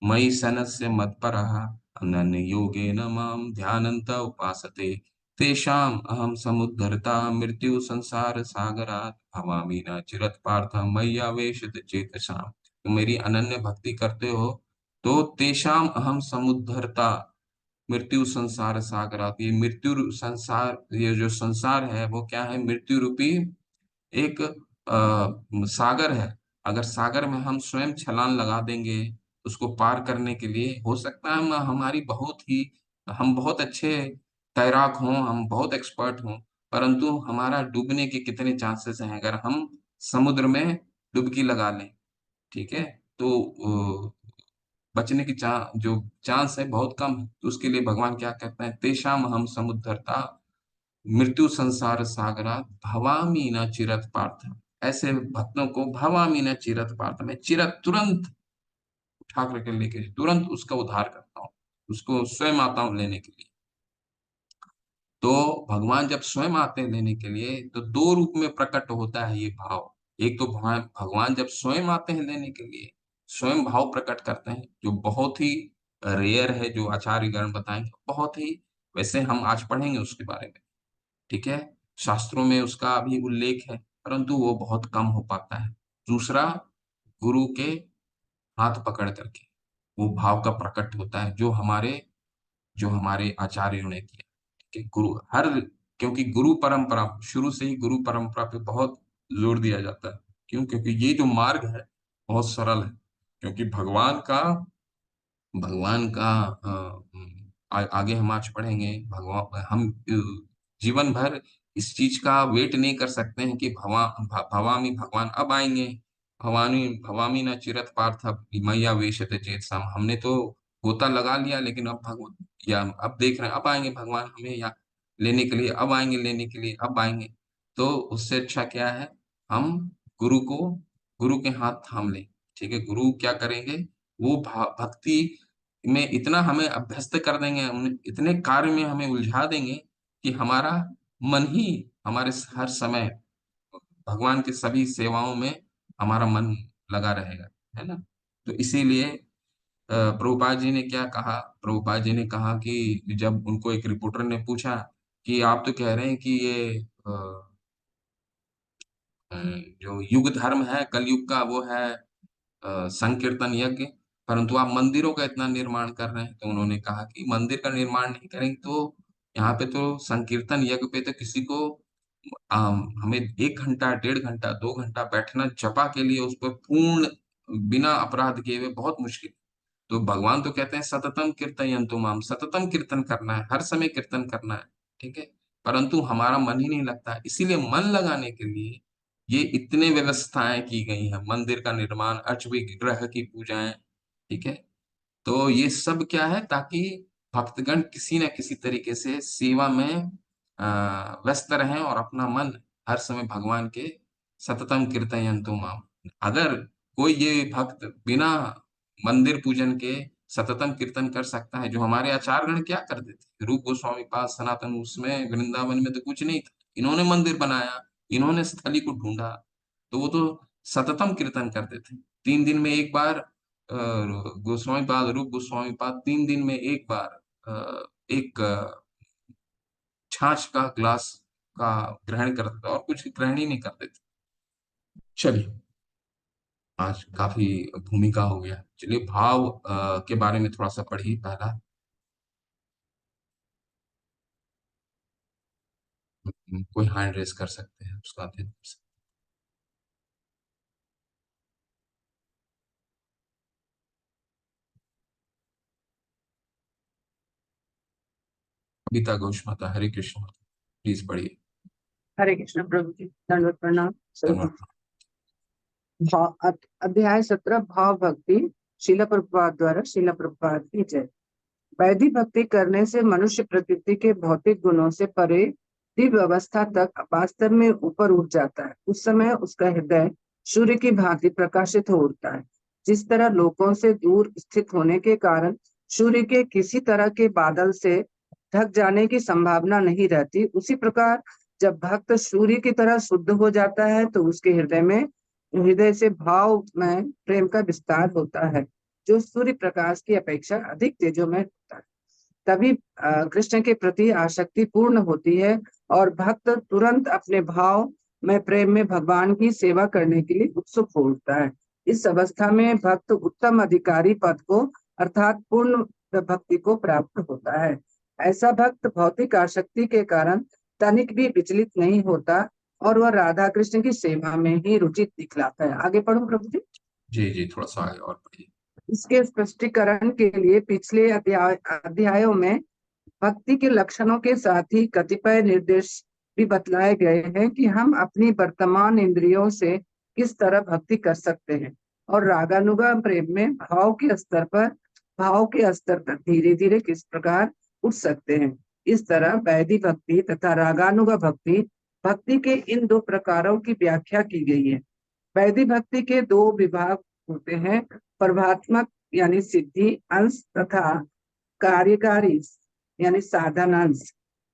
मयि सनस्य मत्परः अनन्य योगेन माम ध्यानन्त उपासते तेषाम् अहं समुद्धरता मृत्यु संसार सागरात् भवामि न चिरत् पार्थ मय्यावेशित चेतसाम्। तो मेरी अनन्य भक्ति करते हो तो तेषाम अहम समुद्धरता मृत्यु संसार सागरात्, ये मृत्यु संसार, ये जो संसार है वो क्या है, मृत्यु रूपी एक सागर है। अगर सागर में हम स्वयं छलांग लगा देंगे उसको पार करने के लिए, हो सकता है हम बहुत अच्छे तैराक हों, हम बहुत एक्सपर्ट हों, परंतु हमारा डूबने के कितने चांसेस हैं अगर हम समुद्र में डुबकी लगा लें। ठीक है, तो बचने की जो चांस है बहुत कम है। तो उसके लिए भगवान क्या कहते हैं, तेषाम हम समुद्धरता मृत्यु संसार सागरा भवामी न चिरत पार्थ। ऐसे भक्तों को भवामी न चिरत पार्थ, में चिरत तुरंत उठा करके लेके तुरंत उसका उद्धार करता हूँ, उसको स्वयं आता हूँ लेने के लिए। तो भगवान जब स्वयं आते हैं लेने के लिए तो दो रूप में प्रकट होता है ये भाव। एक तो भगवान जब स्वयं आते हैं लेने के लिए स्वयं भाव प्रकट करते हैं, जो बहुत ही रेयर है, जो आचार्य गण बताएंगे बहुत ही, वैसे हम आज पढ़ेंगे उसके बारे में। ठीक है, शास्त्रों में उसका भी उल्लेख है परंतु वो बहुत कम हो पाता है। दूसरा, गुरु के हाथ पकड़ करके वो भाव का प्रकट होता है, जो हमारे आचार्यों ने किया। ठीक है, गुरु हर, क्योंकि गुरु परंपरा शुरू से ही गुरु परंपरा पे बहुत जोर दिया जाता है। क्यों? क्योंकि ये जो मार्ग है बहुत सरल है, क्योंकि भगवान का आगे हम आज पढ़ेंगे। भगवान हम जीवन भर इस चीज का वेट नहीं कर सकते हैं कि भवामी भगवान अब आएंगे। भवानी भवामी न चिरत पार्थ मैया वेशते चेत सम। हमने तो गोता लगा लिया, लेकिन अब भगवान या अब देख रहे हैं अब आएंगे भगवान हमें या लेने के लिए, अब आएंगे लेने के लिए, अब आएंगे। तो उससे अच्छा क्या है, हम गुरु को, गुरु के हाथ थाम लें। ठीक है, गुरु क्या करेंगे, वो भक्ति में इतना हमें अभ्यस्त कर देंगे, इतने कार्य में हमें उलझा देंगे कि हमारा मन ही हमारे हर समय भगवान की सभी सेवाओं में हमारा मन लगा रहेगा, है ना। तो इसीलिए प्रभुपाद जी ने क्या कहा, प्रभुपाद जी ने कहा कि जब उनको एक रिपोर्टर ने पूछा कि आप तो कह रहे हैं कि ये अ, जो युग धर्म है कलयुग का वो है संकीर्तन यज्ञ, परंतु आप मंदिरों का इतना निर्माण कर रहे हैं। तो उन्होंने कहा कि मंदिर का निर्माण नहीं करेंगे तो यहाँ पे तो संकीर्तन यज्ञ पे तो किसी को हमें 1 घंटा 1.5 घंटा 2 घंटा बैठना जपा के लिए, उस पर पूर्ण बिना अपराध किए हुए बहुत मुश्किल। तो भगवान तो कहते हैं सततम कीर्तयन्तु माम, सततम कीर्तन करना है, हर समय कीर्तन करना है। ठीक है, परंतु हमारा मन ही नहीं लगता है। इसीलिए मन लगाने के लिए ये इतने व्यवस्थाएं की गई हैं, मंदिर का निर्माण, ग्रह की पूजाएं। ठीक है, तो ये सब क्या है, ताकि भक्तगण किसी न किसी तरीके से सेवा में व्यस्त रहें और अपना मन हर समय भगवान के सततम कीर्तयन्तु माम। अगर कोई ये भक्त बिना मंदिर पूजन के सततम कीर्तन कर सकता है, जो हमारे आचार्यगण क्या करते थे, रूप गोस्वामी पाद सनातन, उसमें वृंदावन में तो कुछ नहीं था, इन्होंने मंदिर बनाया, इन्होंने स्थली को ढूंढा, तो वो तो सततम कीर्तन करते थे। 3 दिन में एक बार गोस्वामी पाद, रूप गोस्वामी पाद 3 दिन में एक बार एक छाछ का ग्लास का ग्रहण करते थे, और कुछ ग्रहण ही नहीं करते थे। चलिए, आज काफी भूमिका हो गया। चलिए, भाव के बारे में थोड़ा सा पढ़िए पहला। कोई हैंड रेस कर सकते हैं, उसका अध्ययन कर सकते हैं। कविता घोष माता, हरे कृष्ण माता, प्लीज पढ़िए। हरे कृष्ण प्रभु जी, दंडवत प्रणाम। धन्यवाद। अध्याय 17 भाव भक्ति। शिला प्रभुपाद द्वारा, शिला प्रभुपाद की जय। वैदिक भक्ति करने से मनुष्य प्रकृति के भौतिक गुणों से परे दिव्य अवस्था तक वास्तव में ऊपर उठ जाता है। उस समय उसका हृदय सूर्य की भांति प्रकाशित हो उठता है। जिस तरह लोगों से दूर स्थित होने के कारण सूर्य के किसी तरह के बादल से ढक जाने की संभावना नहीं रहती, उसी प्रकार जब भक्त सूर्य की तरह शुद्ध हो जाता है तो उसके हृदय से भाव में प्रेम का विस्तार होता है, जो सूर्य प्रकाश की अपेक्षा अधिक तेजोमय होता है। तभी कृष्ण के प्रति आसक्ति पूर्ण होती है और भक्त तुरंत अपने भाव में प्रेम में भगवान की सेवा करने के लिए उत्सुक हो उठता है। इस अवस्था में भक्त उत्तम अधिकारी पद को अर्थात पूर्ण भक्ति को प्राप्त होता है। ऐसा भक्त भौतिक आसक्ति के कारण तनिक भी विचलित नहीं होता और वह राधा कृष्ण की सेवा में ही रुचि दिखलाता है। आगे पढ़ो प्रभु जी। जी जी, थोड़ा सा आगे और पढ़िए। इसके स्पष्टीकरण के लिए पिछले अध्यायों में भक्ति के लक्षणों के साथ ही कतिपय निर्देश भी बतलाए गए हैं कि हम अपनी वर्तमान इंद्रियों से किस तरह भक्ति कर सकते हैं और रागानुगा प्रेम में भाव के स्तर पर धीरे धीरे किस प्रकार उठ सकते हैं। इस तरह वैदिक भक्ति तथा रागानुगा भक्ति भक्ति के इन दो प्रकारों की व्याख्या की गई है। वैदिक भक्ति के दो विभाग होते हैं, प्रभात्मक यानी सिद्धि अंश तथा कार्यकारी यानी साधन अंश।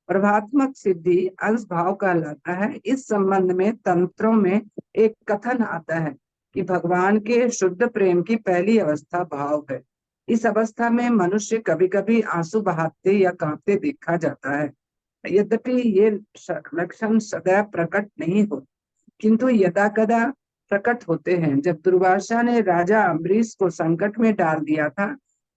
प्रभात्मक सिद्धि अंश भाव कहलाता है। इस संबंध में तंत्रों में एक कथन आता है कि भगवान के शुद्ध प्रेम की पहली अवस्था भाव है। इस अवस्था में मनुष्य कभी कभी आंसू बहाते या कांपते देखा जाता है। यद्यपि ये लक्षण सदैव प्रकट नहीं होते, किंतु यदा कदा प्रकट होते हैं। जब दुर्वासा ने राजा अम्बरीश को संकट में डाल दिया था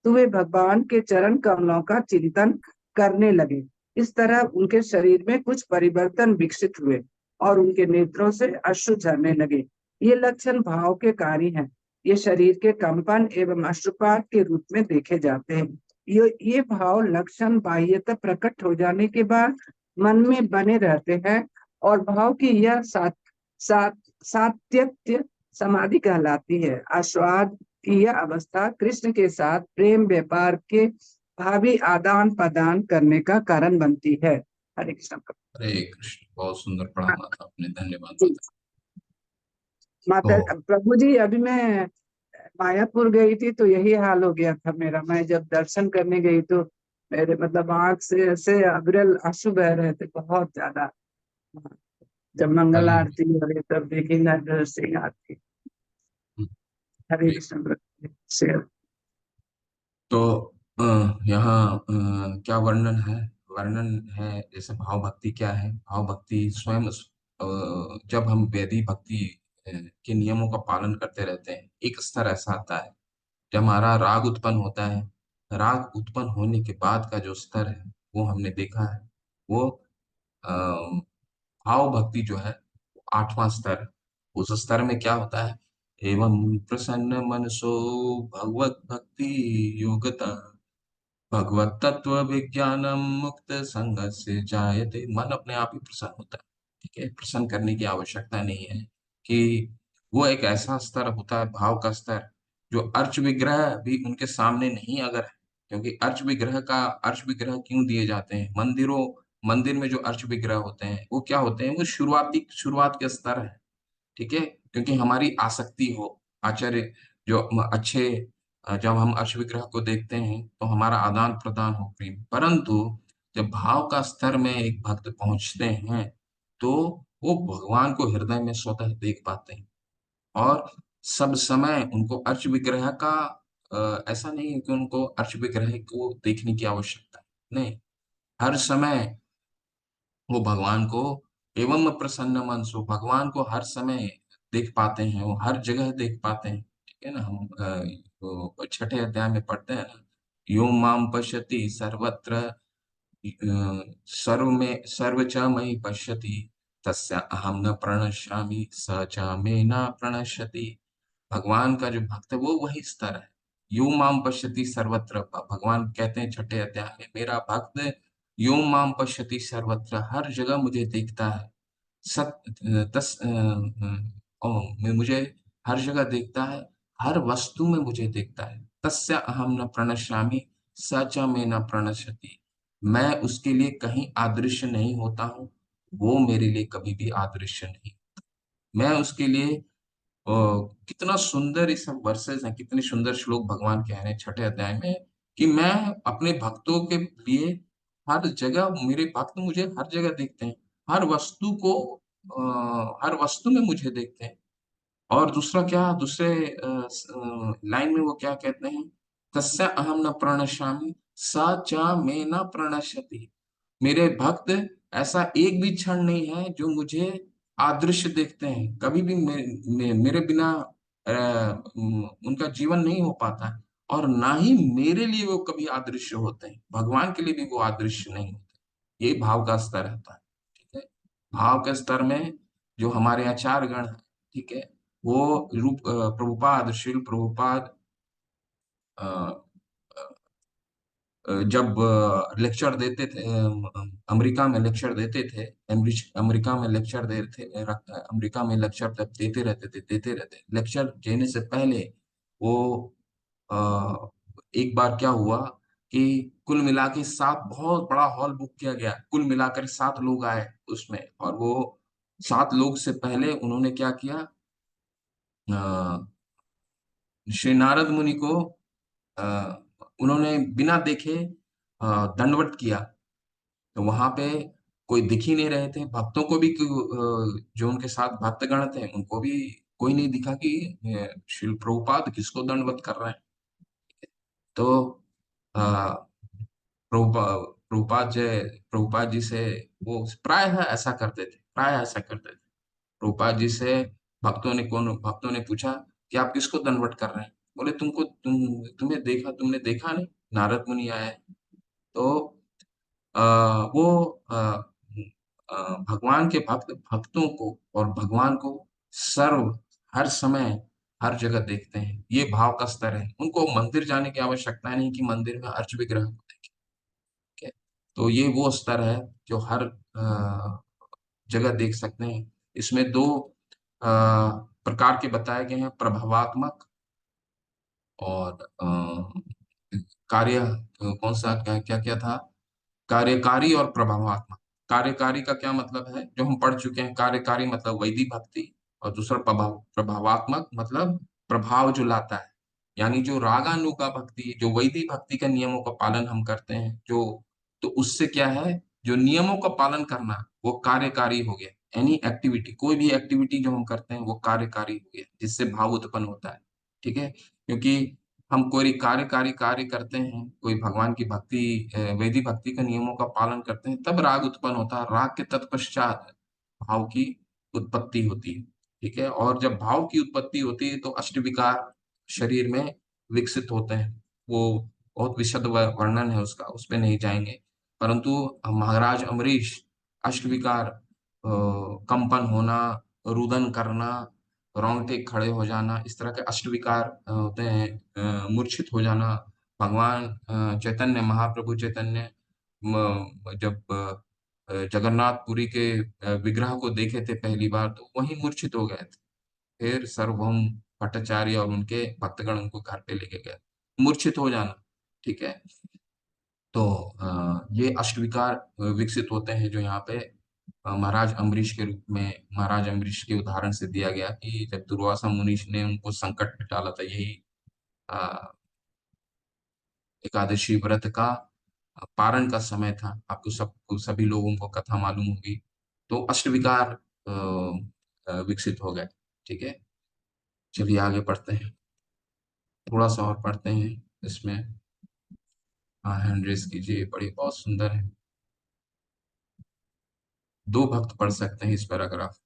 तो वे भगवान के चरण कमलों का चिंतन करने लगे। इस तरह उनके शरीर में कुछ परिवर्तन विकसित हुए और उनके नेत्रों से अश्रु झरने लगे। ये लक्षण भाव के कार्य हैं। ये शरीर के कंपन एवं अश्रुपात के रूप में देखे जाते हैं। ये भाव लक्षण बाह्यतः प्रकट हो जाने के बाद मन में बने रहते हैं, और भाव की यह सात्यत्य समाधि कहलाती है। आस्वाद की यह अवस्था कृष्ण के साथ प्रेम व्यापार के भावी आदान प्रदान करने का कारण बनती है। हरे कृष्ण। हरे कृष्ण, बहुत सुंदर पढ़ा हाँ, माता आपने, धन्यवाद जी। माता। माता तो प्रभु जी, अभी मैं मायापुर गई थी तो यही हाल हो गया था मेरा। मैं जब दर्शन करने गई तो मेरे मतलब आंख से ऐसे अविरल आंसू बह रहे थे, बहुत ज्यादा। जब मंगल कल आरती और ये सब देखी, नर सिंह आरती। हरे कृष्ण प्रभु से। तो यहाँ क्या वर्णन है? वर्णन है जैसे भाव भक्ति क्या है। भाव भक्ति स्वयं जब हम वैदिक भक्ति के नियमों का पालन करते रहते हैं, एक स्तर ऐसा आता है जब हमारा राग उत्पन्न होता है। राग उत्पन्न होने के बाद का जो स्तर है वो हमने देखा है, वो अ, भाव भक्ति जो है, आठवां स्तर है। उस स्तर में क्या होता है? एवं प्रसन्न मनसो भगवत भक्ति योगता भगवत तत्व विज्ञानम मुक्त संग से जायते। मन अपने आप ही प्रसन्न होता है। ठीक है, प्रसन्न करने की आवश्यकता नहीं है कि वो एक ऐसा स्तर होता है, भाव का स्तर, जो अर्च विग्रह भी उनके सामने नहीं अगर है। क्योंकि अर्च विग्रह क्यों दिए जाते हैं? मंदिर में जो अर्च विग्रह होते हैं वो क्या होते हैं? वो शुरुआत के स्तर है। ठीक है, क्योंकि हमारी आसक्ति हो, आचार्य जो अच्छे जब हम अर्श विग्रह को देखते हैं तो हमारा आदान प्रदान हो प्रेम। परंतु जब भाव का स्तर में एक भक्त पहुंचते हैं तो वो भगवान को हृदय में स्वतः देख पाते हैं। और सब समय उनको अर्च विग्रह का ऐसा नहीं है कि उनको अर्च विग्रह को देखने की आवश्यकता है, नहीं। हर समय वो भगवान को, एवं प्रसन्न मन सो, भगवान को हर समय देख पाते हैं, वो हर जगह देख पाते हैं। ठीक है ना, हम वो छठे अध्याय में पढ़ते हैं ना, यो माम पश्यति सर्वत्र सर्व च मयि पश्यति तस्य अहम न प्रणश्यामि स च मे न प्रणश्यति। भगवान का जो भक्त है वो वही स्तर है। यो माम पश्यति सर्वत्र, भगवान कहते हैं छठे अध्याय में, मेरा भक्त यो माम पश्यति सर्वत्र, हर जगह मुझे देखता है। सत तस मुझे हर जगह देखता है, हर वस्तु में मुझे देखता है। तस्य अहम न प्रणश्यामि स च मे न प्रणश्यति, मैं उसके लिए कहीं आदृश्य नहीं होता हूँ, वो मेरे लिए कभी भी आदृश्य नहीं। मैं उसके लिए कितना सुंदर ये सब वर्सेस हैं, कितने सुंदर श्लोक भगवान कह रहे हैं छठे अध्याय में, कि मैं अपने भक्तों के लिए हर जगह, मेरे भक्त मुझे हर जगह देखते हैं, हर वस्तु को हर वस्तु में मुझे देखते हैं। और दूसरा क्या, दूसरे लाइन में वो क्या कहते हैं? तस्य अहम न प्रणश्यामि सा च मे न प्रणश्यति, मेरे भक्त ऐसा एक भी क्षण नहीं है जो मुझे अदृश्य देखते हैं। कभी भी मेरे बिना उनका जीवन नहीं हो पाता है, और ना ही मेरे लिए वो कभी अदृश्य होते हैं, भगवान के लिए भी वो अदृश्य नहीं होते। ये भाव का स्तर रहता है। ठीक है, भाव के स्तर में जो हमारे आचार्य गण है, ठीक है, वो प्रभुपाद, श्रील प्रभुपाद जब लेक्चर देते थे, अमेरिका में लेक्चर देते थे, अमेरिका में लेक्चर अमेरिका में लेक्चर जब देते रहते लेक्चर देने से पहले वो अ, एक बार क्या हुआ कि कुल मिला के सात, बहुत बड़ा हॉल बुक किया गया, कुल मिलाकर सात लोग आए उसमें, और वो सात लोग से पहले उन्होंने क्या किया, अ, श्री नारद मुनि को अ, उन्होंने बिना देखे दंडवत किया। तो वहां पे कोई दिख ही नहीं रहे थे भक्तों को भी, जो उनके साथ भक्तगण थे उनको भी कोई नहीं दिखा कि श्रील प्रभुपाद किसको दंडवत कर रहे हैं। तो अ, प्रभुपाद जी से वो प्राय ऐसा करते थे, प्राय ऐसा करते थे। प्रभुपाद जी से भक्तों ने पूछा कि आप किसको दंडवत कर रहे हैं? बोले तुमने देखा नहीं, नारद मुनि आए हैं। तो अ, वो अ, भगवान के भक्तों को और भगवान को सर्व हर समय हर जगह देखते हैं। ये भाव का स्तर है। उनको मंदिर जाने की आवश्यकता नहीं कि मंदिर में अर्च विग्रह को देखें। ठीक है? तो ये वो स्तर है जो हर जगह देख सकते हैं। इसमें दो प्रकार के बताए गए हैं, प्रभावात्मक और कार्य, कौन सा क्या क्या क्या था, कार्यकारी और प्रभावात्मक। कार्यकारी का क्या मतलब है, जो हम पढ़ चुके हैं। कार्यकारी मतलब वैदिक भक्ति, और दूसरा प्रभावात्मक मतलब प्रभाव जो लाता है। यानी जो रागानुगा भक्ति, जो वैदिक भक्ति के नियमों का पालन हम करते हैं, जो तो उससे क्या है, जो नियमों का पालन करना वो कार्यकारी हो गया। एनी एक्टिविटी, कोई भी एक्टिविटी जो हम करते हैं वो कार्यकारी हो गया, जिससे भाव उत्पन्न होता है। ठीक है? क्योंकि हम कोई कार्यकारी कार्य करते हैं, कोई भगवान की भक्ति, वैदिक भक्ति के नियमों का पालन करते हैं, तब राग उत्पन्न होता है। राग के तत्पश्चात भाव की उत्पत्ति होती है। ठीक है? और जब भाव की उत्पत्ति होती है तो अष्टविकार शरीर में विकसित होते हैं। वो बहुत विशद वर्णन है उसका, उस पे नहीं जाएंगे। परंतु महाराज अम्बरीश अष्टविकार, कंपन होना, रुदन करना, रोंगटे खड़े हो जाना, इस तरह के अष्टविकार होते हैं। मूर्छित हो जाना। भगवान चैतन्य, महाप्रभु चैतन्य जब जगन्नाथपुरी के विग्रह को देखे थे पहली बार, तो वहीं मूर्छित हो गए थे। फिर सार्वभौम भट्टाचार्य और उनके भक्तगण उनको घर पे लेके गए। मूर्छित हो जाना। ठीक है? तो ये अष्टविकार विकसित होते हैं, जो यहाँ पे महाराज अम्बरीश के रूप में, महाराज अम्बरीश के उदाहरण से दिया गया कि जब दुर्वासा मुनि ने उनको संकट में डाला था, यही अ, एकादशी व्रत का पारण का समय था। आपको सबको, सभी लोगों को कथा मालूम होगी। तो अष्टविकार विकसित हो गए। ठीक है? चलिए आगे पढ़ते हैं, थोड़ा सा और पढ़ते हैं इसमें। हाँ, हैंड रेस कीजिए, बड़ी बहुत सुंदर है। दो भक्त पढ़ सकते हैं इस पैराग्राफ।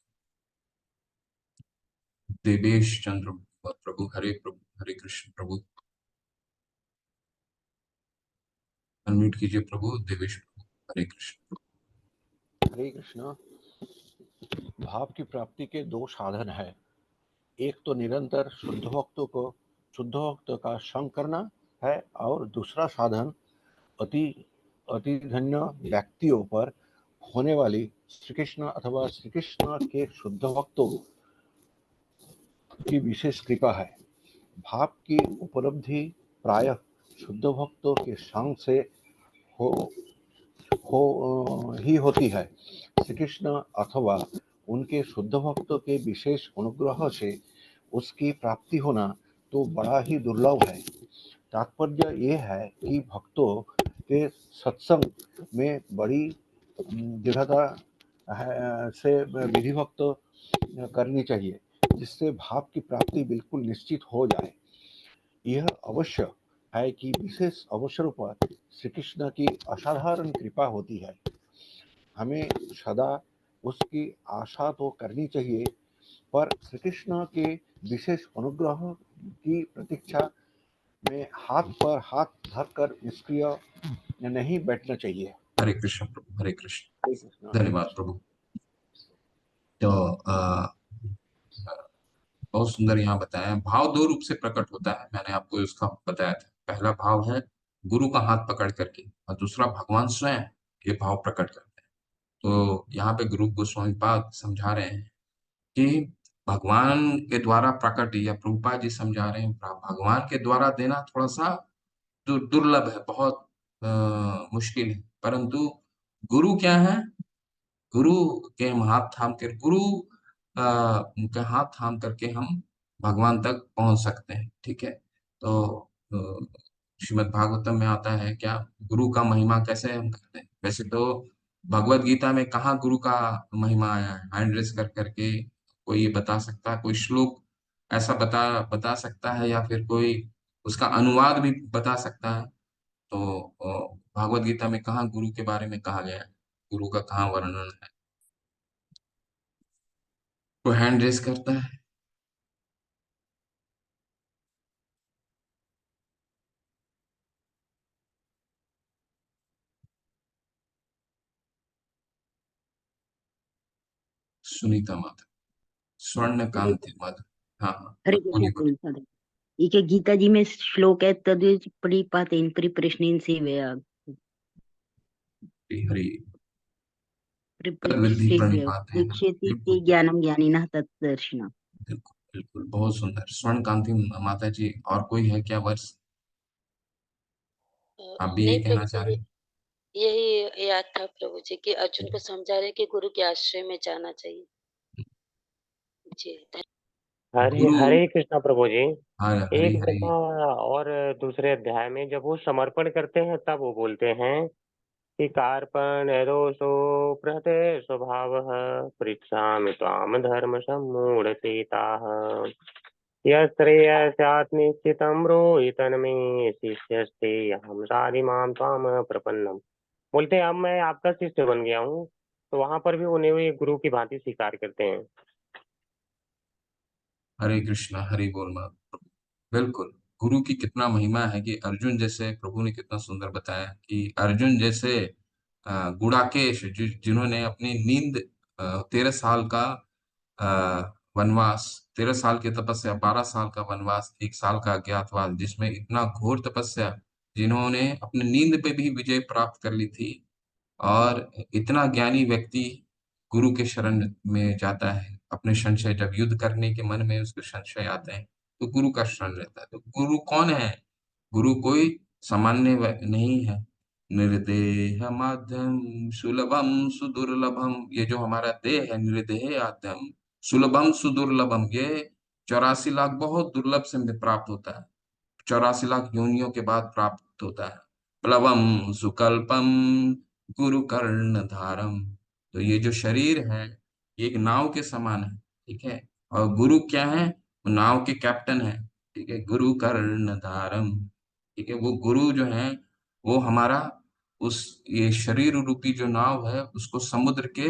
देवेश चंद्र प्रभु, हरे प्रभु, हरे कृष्ण प्रभु। अनम्यूट कीजिए प्रभु, देवेश प्रभु, हरे कृष्ण। हरे कृष्णा। भाव की प्राप्ति के दो साधन है। एक तो निरंतर शुद्ध भक्तों को शुद्ध भक्तों का संग करना है, और दूसरा साधन अति अति धन्य व्यक्तियों पर होने वाली श्री कृष्ण अथवा श्री कृष्ण के शुद्ध भक्तों की विशेष कृपा है। भाव की उपलब्धि प्रायः शुद्ध भक्तों के संग से हो ही होती है। श्री कृष्ण अथवा उनके शुद्ध भक्तों के विशेष अनुग्रह से उसकी प्राप्ति होना तो बड़ा ही दुर्लभ है। तात्पर्य ये है कि भक्तों के सत्संग में बड़ी दृढ़ता से विधि भक्त करनी चाहिए, जिससे भाव की प्राप्ति बिल्कुल निश्चित हो जाए। यह अवश्य है कि विशेष अवसरों पर श्री कृष्ण की असाधारण कृपा होती है। हमें सदा उसकी आशा तो करनी चाहिए, पर श्री कृष्ण के विशेष अनुग्रह की प्रतीक्षा में हाथ पर हाथ धरकर निष्क्रिय नहीं बैठना चाहिए। हरे कृष्ण प्रभु, हरे कृष्ण। हरे कृष्ण। धन्यवाद प्रभु। तो बहुत सुंदर यहाँ बताया है। भाव दो रूप से प्रकट होता है, मैंने आपको उसका बताया था। पहला भाव है गुरु का हाथ पकड़ करके, और दूसरा भगवान स्वयं ये भाव प्रकट करते हैं। तो यहाँ पे गुरु गोस्वामी पाद समझा रहे हैं कि भगवान के द्वारा प्रकट, या प्रभुपाद जी समझा रहे हैं, भगवान के द्वारा देना थोड़ा सा दुर्लभ है, बहुत मुश्किल है। परंतु गुरु क्या है, गुरु के हम हाथ थाम कर, गुरु उनके हाथ थाम करके हम भगवान तक पहुंच सकते हैं। ठीक है? तो श्रीमद् भागवतम में आता है क्या, गुरु का महिमा कैसे हम करते हैं। वैसे तो भगवत गीता में कहाँ गुरु का महिमा आया है, हैंड रेस कर करके कोई ये बता सकता है, कोई श्लोक ऐसा बता सकता है, या फिर कोई उसका अनुवाद भी बता सकता है। तो भागवत गीता में कहाँ गुरु के बारे में कहा गया है, गुरु का कहाँ वर्णन है। वो हैंड रेस करता है। सुनीता माता, स्वर्ण कांति मद। हाँ हाँ, हरे बोलिए कृष्ण बोलिए। प्रभु। एक एक गीता जी में श्लोक है, तद प्रणिपातेन परिप्रश्नेन सेवया हरि तद्विद्धि परिपृच्छ्य प्रणिपाते हैं। पृच्छेति ते बिल्कुल ज्ञानम ज्ञानिनः तत्दर्शिनः। बिल्कुल बिल्कुल, बहुत सुंदर। स्वर्ण कांति माता जी, और कोई है क्या वर्ष? आप भी नहीं यही कहना प्रभु चाह जी, रहे हैं? यही याद था प्रभु जी कि अर्जुन को समझा रहे कि गुरु के आश्रय में जाना चाहिए। जी हरे गुरु, हरे कृष्णा प्रभु जी। हरे हरे एक हरे। दफा और दूसरे अध्याय में जब वो समर्पण करते हैं तब वो बोलते हैं कि कार्पण दोषो प्रहते स्वभाव पृच्छामि त्वाम धर्म सम्मूढ़चेताः यश्रेयस्यात् निश्चितं ब्रूहि तन्मे शिष्यस्ते अहं साधिमां त्वां प्रपन्नम। बोलते हैं अब मैं आपका शिष्य बन गया हूँ, तो वहां पर भी उन्हें वे गुरु की भांति स्वीकार करते हैं। हरे कृष्णा, हरि बोल माँ। बिल्कुल, गुरु की कितना महिमा है कि अर्जुन जैसे, प्रभु ने कितना सुंदर बताया कि अर्जुन जैसे गुड़ाकेश, जिन्होंने अपनी नींद 13 साल का वनवास, 13 साल की तपस्या, 12 साल का वनवास, 1 साल का अज्ञातवास, जिसमें इतना घोर तपस्या, जिन्होंने अपनी नींद पे भी विजय प्राप्त कर ली थी। और इतना ज्ञानी व्यक्ति गुरु के शरण में जाता है, अपने संशय, जब युद्ध करने के मन में उसके संशय आते हैं तो गुरु का शरण लेता है। तो गुरु कौन है? गुरु कोई सामान्य नहीं है। निर्देह माध्यम सुलभम सुदुर्लभम, ये जो हमारा देह है, निर्देह आद्यम सुलभम सुदुर्लभम, ये 84 लाख बहुत दुर्लभ से प्राप्त होता है, 84 लाख योनियों के बाद प्राप्त होता है। प्लवम सुकल्पम गुरु कर्ण धारम, तो ये जो शरीर है ये एक नाव के समान है, ठीक है। और गुरु क्या है? वो नाव के कैप्टन है, ठीक है। गुरु कर्ण धारम, ठीक है। वो गुरु जो है वो हमारा उस ये शरीर रूपी जो नाव है उसको समुद्र के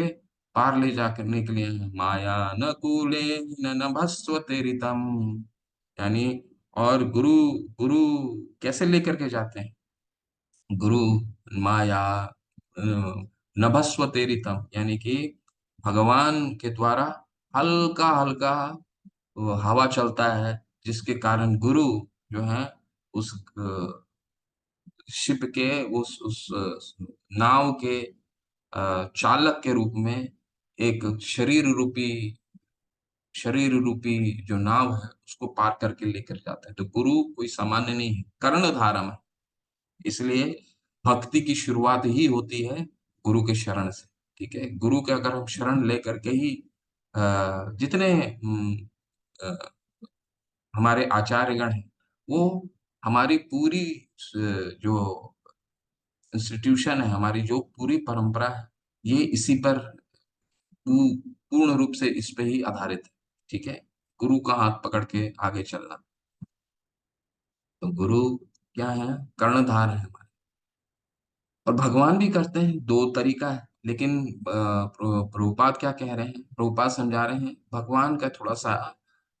पार ले जा करने के लिए है। माया न कूले न भस्व तेरितम, यानी, और गुरु, गुरु कैसे लेकर के जाते हैं? गुरु माया अ, नभस्व तेरितम, यानी कि भगवान के द्वारा हल्का हल्का वो हवा चलता है, जिसके कारण गुरु जो है उस शिप के उस नाव के चालक के रूप में एक शरीर रूपी जो नाव है उसको पार करके लेकर जाता है। तो गुरु कोई सामान्य नहीं है, कर्णधारम है। इसलिए भक्ति की शुरुआत ही होती है गुरु के शरण से, ठीक है। गुरु के अगर हम शरण लेकर के ही जितने अ, हमारे आचार्यगण हैं, वो हमारी पूरी जो इंस्टीट्यूशन है, हमारी जो पूरी परंपरा है, ये इसी पर पूर्ण रूप से इस पे ही आधारित है, ठीक है। गुरु का हाथ पकड़ के आगे चलना। तो गुरु क्या है? कर्णधार है हमारे। और भगवान भी करते हैं, दो तरीका है, लेकिन प्रभुपाद क्या कह रहे हैं, प्रभुपाद समझा रहे हैं भगवान का थोड़ा सा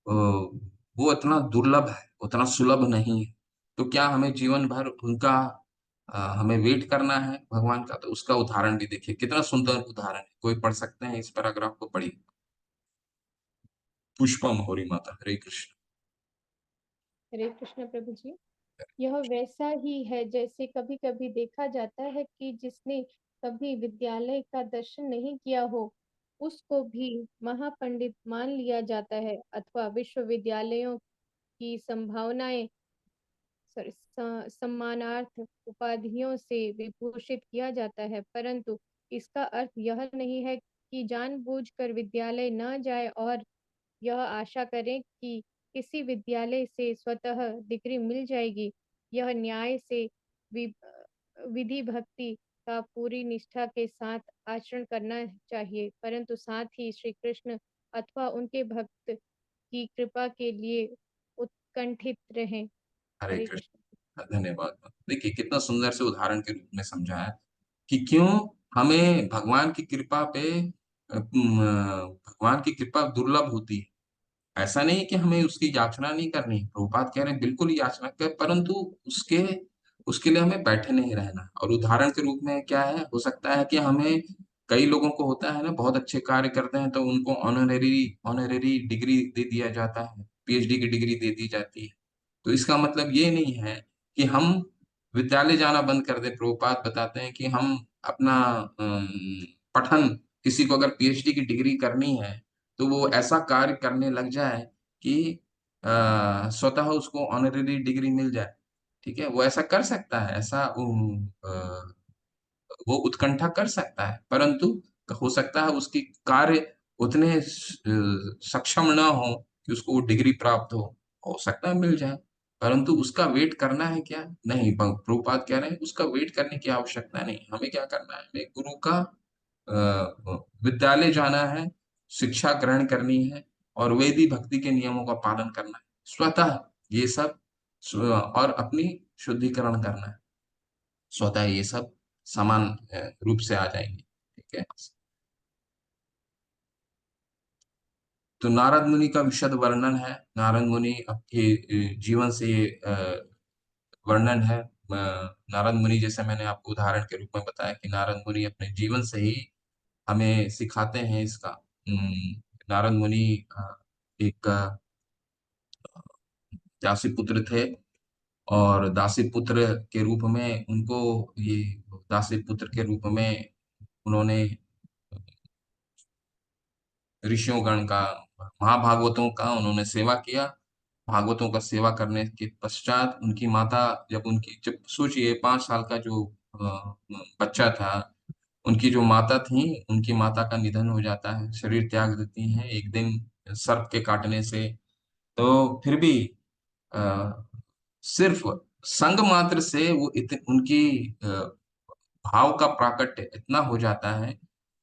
वो इतना दुर्लभ है, उतना सुलभ नहीं है। तो क्या हमें जीवन भर उनका हमें वेट करना है भगवान का? तो उसका उदाहरण भी देखिए, कितना सुंदर उदाहरण है। कोई पढ़ सकते हैं इस पैराग्राफ को? पढ़िए। पुष्पम होरी माता, हरे कृष्ण। हरे कृष्ण प्रभु जी। यह वैसा ही है जैसे कभी कभी देखा जाता है कि जिसने कभी विद्यालय का दर्शन नहीं किया हो उसको भी महापंडित मान लिया जाता है, अथवा विश्वविद्यालयों की संभावनाएं सम्मानार्थ उपाधियों से विभूषित किया जाता है। परंतु इसका अर्थ यह नहीं है कि जानबूझकर विद्यालय न जाए और यह आशा करें कि किसी विद्यालय से स्वतः डिग्री मिल जाएगी। यह न्याय से वि, विधि भक्ति का पूरी निष्ठा के साथ आचरण करना चाहिए, परंतु साथ ही श्री कृष्ण अथवा उनके भक्त की कृपा के लिए उत्कंठित रहें। हरे हरे कृष्ण। कृष्ण, धन्यवाद। देखिए कितना सुंदर से उदाहरण के रूप में समझाया कि क्यों हमें भगवान की कृपा पे भगवान की कृपा दुर्लभ होती है। ऐसा नहीं कि हमें उसकी याचना नहीं करनी, प्रभुपाद कह रहे हैं बिल्कुल याचना कर, परंतु उसके उसके लिए हमें बैठे नहीं रहना। और उदाहरण के रूप में क्या है, हो सकता है कि हमें, कई लोगों को होता है ना, बहुत अच्छे कार्य करते हैं तो उनको ऑनरेरी ऑनरेरी डिग्री दे दिया जाता है, पीएचडी की डिग्री दे दी जाती है। तो इसका मतलब ये नहीं है कि हम विद्यालय जाना बंद कर दें। प्रभुपाद बताते हैं कि हम अपना पठन, किसी को अगर पीएचडी की डिग्री करनी है तो वो ऐसा कार्य करने लग जाए कि स्वतः उसको ऑनरेरी डिग्री मिल जाए। ठीक है, वो ऐसा कर सकता है, ऐसा वो उत्कंठा कर सकता है, परंतु हो सकता है उसकी कार्य उतने सक्षम ना हो कि उसको वो डिग्री प्राप्त हो सकता है मिल जाए, परंतु उसका वेट करना है क्या? नहीं, प्रभुपाद कह रहे हैं उसका वेट करने की आवश्यकता नहीं। हमें क्या करना है? हमें गुरु का विद्यालय जाना है, शिक्षा ग्रहण करनी है और वेदी भक्ति के नियमों का पालन करना है, स्वतः ये सब और अपनी शुद्धिकरण करना है, स्वतः ये सब समान रूप से आ जाएंगे। ठीक है, तो नारद मुनि का विशद वर्णन है। नारद मुनि के जीवन से वर्णन है। नारद मुनि, जैसे मैंने आपको उदाहरण के रूप में बताया कि नारद मुनि अपने जीवन से ही हमें सिखाते हैं इसका। नारद मुनि एक दासी पुत्र थे और दासी पुत्र के रूप में उनको, ये दासी पुत्र के रूप में उन्होंने ऋषियों गण का, महाभागवतों का उन्होंने सेवा किया। भागवतों का सेवा करने के पश्चात उनकी माता, जब सोचिए 5 साल का जो बच्चा था, उनकी जो माता थी, उनकी माता का निधन हो जाता है, शरीर त्याग देती हैं एक दिन सर्प के काटने से। तो फिर भी आ, सिर्फ संग मात्र से वो उनकी भाव का प्राकट्य इतना हो जाता है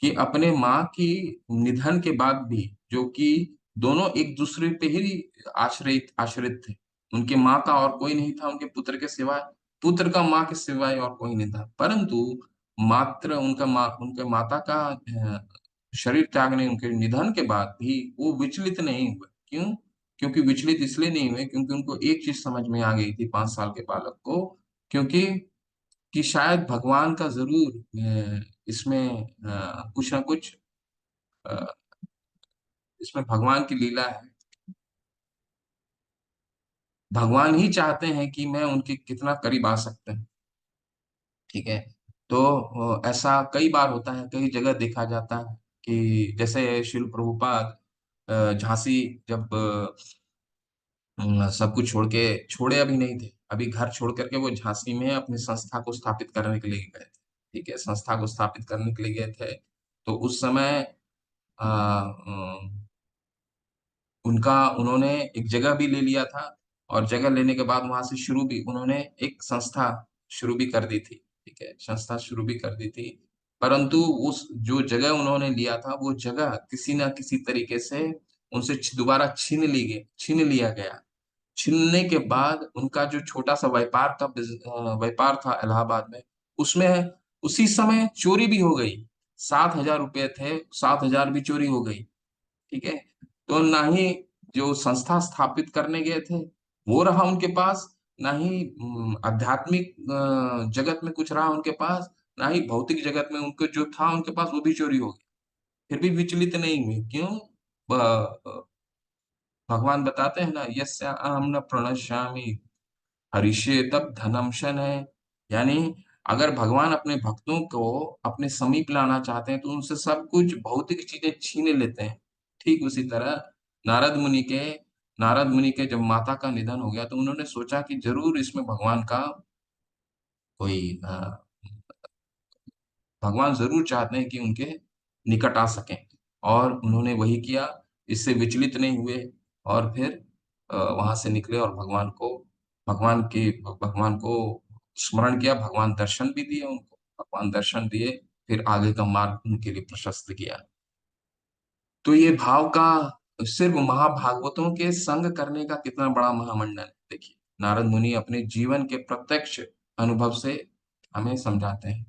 कि अपने माँ की निधन के बाद भी, जो कि दोनों एक दूसरे पे ही आश्रित आश्रित थे, उनके माँ का और कोई नहीं था उनके पुत्र के सिवाय, पुत्र का माँ के सिवाय और कोई नहीं था, परंतु मात्र उनके माता का शरीर त्यागने, उनके निधन के बाद भी वो विचलित नहीं हुए। क्यों? क्योंकि विचलित इसलिए नहीं हुए क्योंकि उनको एक चीज समझ में आ गई थी 5 साल के बालक को, क्योंकि कि शायद भगवान का जरूर इसमें कुछ ना कुछ, अ, इसमें भगवान की लीला है। भगवान ही चाहते हैं कि मैं उनके कितना करीब आ सकते हैं। ठीक है, तो ऐसा कई बार होता है, कई जगह देखा जाता है कि जैसे शिल प्रभुपाद झांसी, जब सब कुछ छोड़े अभी नहीं थे, अभी घर छोड़ करके वो झांसी में अपनी संस्था को स्थापित करने के लिए गए थे। ठीक है, संस्था को स्थापित करने के लिए गए थे, तो उस समय उन्होंने एक जगह भी ले लिया था और जगह लेने के बाद वहां से शुरू भी उन्होंने एक संस्था शुरू भी कर दी थी। ठीक है, संस्था शुरू भी कर दी थी, परंतु उस जो जगह उन्होंने लिया था वो जगह किसी ना किसी तरीके से उनसे दोबारा छीन लिया गया। छीनने के बाद उनका जो छोटा सा व्यापार था इलाहाबाद में, उसमें उसी समय चोरी भी हो गई। 7,000 रुपए थे, 7,000 भी चोरी हो गई। ठीक है, तो ना ही जो संस्था स्थापित करने गए थे वो रहा उनके पास, ना ही आध्यात्मिक जगत में कुछ रहा उनके पास, ना ही भौतिक जगत में उनको जो था उनके पास वो भी चोरी हो गया। फिर भी विचलित नहीं हुए। क्यों? भगवान बताते हैं ना, यस्य अहम न प्रणश्यामि हरिष्ये तब धनम शनय। यानी अगर भगवान अपने भक्तों को अपने समीप लाना चाहते हैं तो उनसे सब कुछ भौतिक चीजें छीन लेते हैं। ठीक उसी तरह नारद मुनि के जब माता का निधन हो गया तो उन्होंने सोचा कि जरूर इसमें भगवान का कोई भगवान जरूर चाहते हैं कि उनके निकट आ सकें, और उन्होंने वही किया। इससे विचलित नहीं हुए और फिर वहां से निकले और भगवान को स्मरण किया। भगवान दर्शन भी दिए उनको, भगवान दर्शन दिए, फिर आगे का मार्ग उनके लिए प्रशस्त किया। तो ये भाव का सिर्फ महाभागवतों के संग करने का कितना बड़ा महामंडल है। देखिए, नारद मुनि अपने जीवन के प्रत्यक्ष अनुभव से हमें समझाते हैं।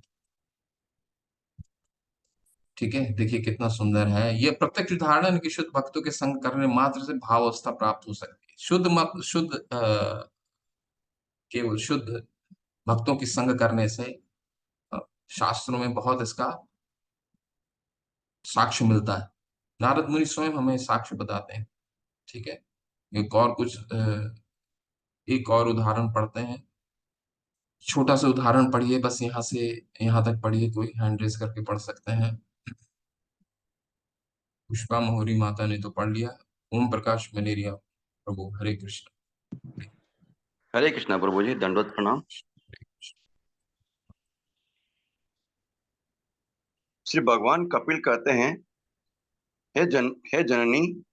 ठीक है, देखिए कितना सुंदर है ये प्रत्यक्ष उदाहरण कि शुद्ध भक्तों के संग करने मात्र से भाव अवस्था प्राप्त हो सकती है। केवल शुद्ध भक्तों की संग करने से अ, शास्त्रों में बहुत इसका साक्ष्य मिलता है। नारद मुनि स्वयं हमें साक्ष्य बताते हैं। ठीक है, एक और उदाहरण पढ़ते हैं। छोटा सा उदाहरण पढ़िए, बस यहाँ से यहाँ तक पढ़िए, कोई हैंड रेज करके पढ़ सकते हैं। पुष्पा मोहरी माता ने तो पढ़ लिया। ओम प्रकाश मनेरिया प्रभु, हरे कृष्ण। हरे कृष्णा प्रभु जी, दंडवत प्रणाम। श्री भगवान कपिल कहते हैं, हे जननी,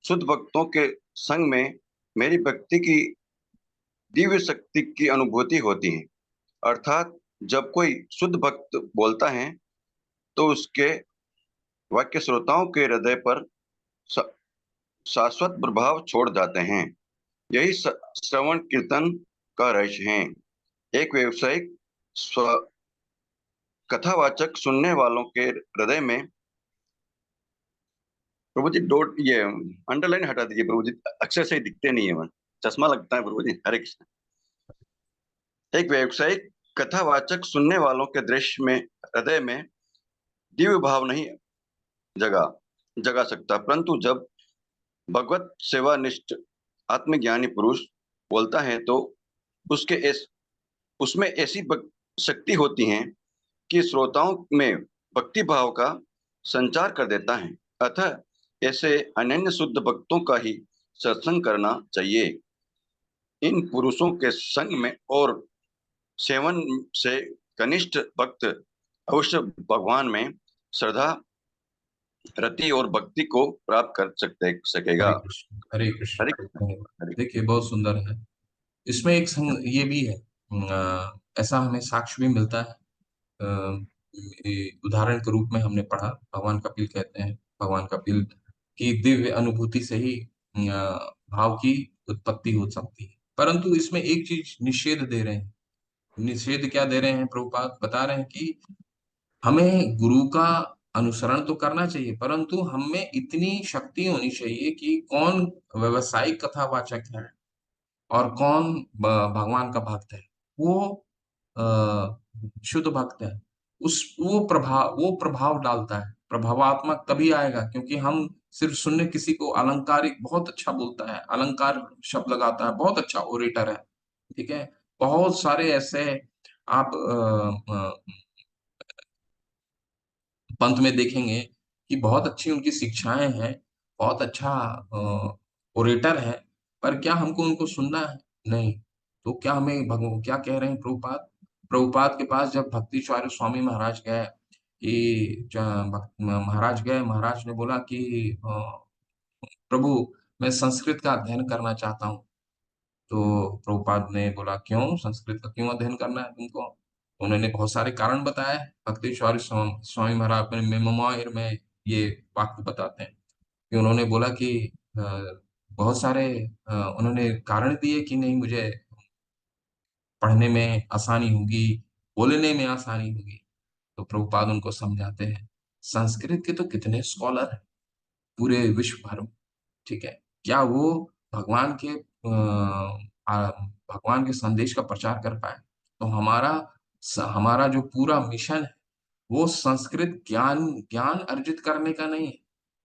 शुद्ध भक्तों के संग में मेरी भक्ति की दिव्य शक्ति की अनुभूति होती है। अर्थात जब कोई शुद्ध भक्त बोलता है तो उसके वाक्य श्रोताओं के हृदय पर शाश्वत प्रभाव छोड़ जाते हैं। यही श्रवण कीर्तन का रहस्य है। एक व्यवसायिक कथावाचक सुनने वालों के हृदय में, प्रभु जी डोट ये अंडरलाइन हटा दीजिए प्रभु जी, अक्षर से ही दिखते नहीं है, चश्मा लगता है प्रभु जी। हरे कृष्ण। एक व्यावसायिक कथावाचक सुनने वालों के दृश्य में हृदय में दिव्य भाव नहीं जगा सकता, परंतु जब भगवत सेवा निष्ठ आत्मज्ञानी पुरुष बोलता है तो उसमें ऐसी शक्ति होती है कि श्रोताओं में भक्ति भाव का संचार कर देता है। अतः ऐसे अनन्य शुद्ध भक्तों का ही सत्संग करना चाहिए। इन पुरुषों के संग में और सेवन से कनिष्ठ भक्त अवश्य भगवान में श्रद्धा, रति और भक्ति को प्राप्त कर सकेगा। हरे कृष्ण, हरे कृष्ण। हरे कृष्ण। देखिए बहुत सुंदर है। इसमें एक ये भी है, ऐसा हमें साक्ष्य भी मिलता है। उदाहरण के रूप में हमने पढ़ा, भगवान कपिल कहते हैं, भगवान कपिल की दिव्य अनुभूति से ही भाव की उत्पत्ति हो सकती है। परंतु इसमें एक चीज निषेध दे रहे हैं। निषेध क्या दे रहे हैं? प्रभुपाद बता रहे हैं कि हमें गुरु का अनुसरण तो करना चाहिए, परंतु हमें इतनी शक्ति होनी चाहिए कि कौन व्यवसायिक कथावाचक है और कौन भगवान का भक्त है, वो शुद्ध भक्त है। वो प्रभाव डालता है, प्रभावात्मक तभी आएगा क्योंकि हम सिर्फ सुनने, किसी को अलंकारिक बहुत अच्छा बोलता है, अलंकार शब्द लगाता है, बहुत अच्छा ओरेटर है, ठीक है। बहुत सारे ऐसे आप पंथ में देखेंगे कि बहुत अच्छी उनकी शिक्षाएं हैं, बहुत अच्छा ओरेटर है, पर क्या हमको उनको सुनना है? नहीं। तो क्या हमें भगवान क्या कह रहे हैं? प्रभुपाद के पास जब भक्तिचार्य स्वामी महाराज गए, महाराज ने बोला कि प्रभु मैं संस्कृत का अध्ययन करना चाहता हूँ। तो प्रभुपाद ने बोला, क्यों संस्कृत का क्यों अध्ययन करना है तुमको? उन्होंने बहुत सारे कारण बताए। भक्तेश्वर स्वामी महाराज अपने मेमोयर में ये वाक्य बताते हैं कि उन्होंने बोला कि बहुत सारे उन्होंने कारण दिए कि नहीं, मुझे पढ़ने में आसानी होगी, बोलने में आसानी होगी। तो प्रभुपाद उनको समझाते हैं, संस्कृत के तो कितने स्कॉलर हैं पूरे विश्व भर में, ठीक है। क्या वो भगवान के भगवान के संदेश का प्रचार कर पाए? तो हमारा जो पूरा मिशन है वो संस्कृत ज्ञान अर्जित करने का नहीं है,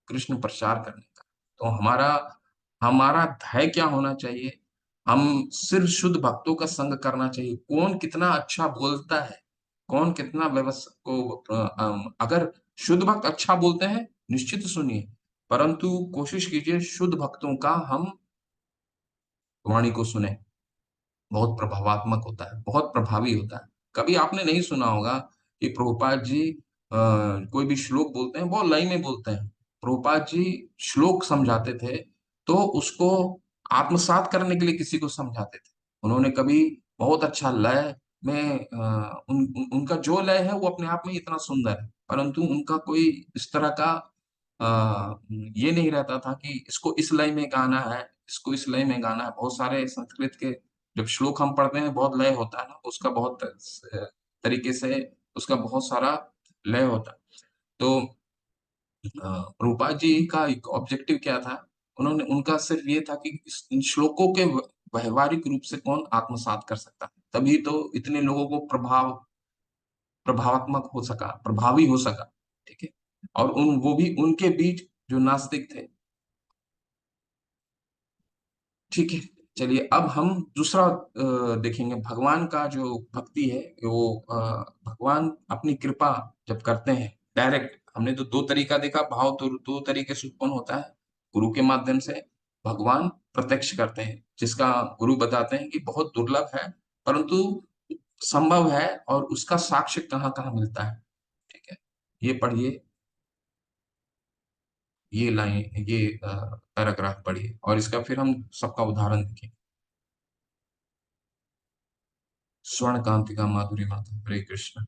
कृष्ण प्रचार करने का। तो हमारा हमारा ध्येय क्या होना चाहिए? हम सिर्फ शुद्ध भक्तों का संग करना चाहिए। कौन कितना अच्छा बोलता है, कौन कितना अगर शुद्ध भक्त अच्छा बोलते हैं निश्चित सुनिए, परंतु कोशिश कीजिए शुद्ध भक्तों का हम वाणी को सुने। बहुत प्रभावात्मक होता है, बहुत प्रभावी होता है। कभी आपने नहीं सुना होगा कि प्रभुपाद जी कोई भी श्लोक बोलते हैं, बहुत लय में बोलते हैं। प्रभुपाद जी श्लोक समझाते थे तो उसको आत्मसात करने के लिए किसी को समझाते थे। उन्होंने कभी बहुत अच्छा लय में उनका जो लय है वो अपने आप में इतना सुंदर है, परंतु उनका कोई इस तरह का ये नहीं रहता था कि इसको इस लय में गाना है, इसको इस लय में गाना है। बहुत सारे संस्कृत के जब श्लोक हम पढ़ते हैं, बहुत लय होता है ना, उसका बहुत तरीके से उसका बहुत सारा लय होता है। तो प्रभुपाद जी का एक ऑब्जेक्टिव क्या था? उनका सिर्फ ये था कि इन श्लोकों के व्यवहारिक रूप से कौन आत्मसात कर सकता है, तभी तो इतने लोगों को प्रभावात्मक हो सका, प्रभावी हो सका, ठीक है। और वो भी उनके बीच जो नास्तिक थे। ठीक है, चलिए अब हम दूसरा देखेंगे। भगवान का जो भक्ति है वो भगवान अपनी कृपा जब करते हैं डायरेक्ट, हमने तो दो तरीका देखा, भाव तो दो तरीके से उत्पन्न होता है। गुरु के माध्यम से भगवान प्रत्यक्ष करते हैं, जिसका गुरु बताते हैं कि बहुत दुर्लभ है, परंतु संभव है, और उसका साक्ष्य कहाँ कहाँ मिलता है। ठीक है, ये पढ़िए, ये लाइन, ये पैराग्राफ पढ़िए, और इसका फिर हम सबका उदाहरण देखेंगे। स्वर्ण कांतिका माधुरी माता, हरे कृष्ण।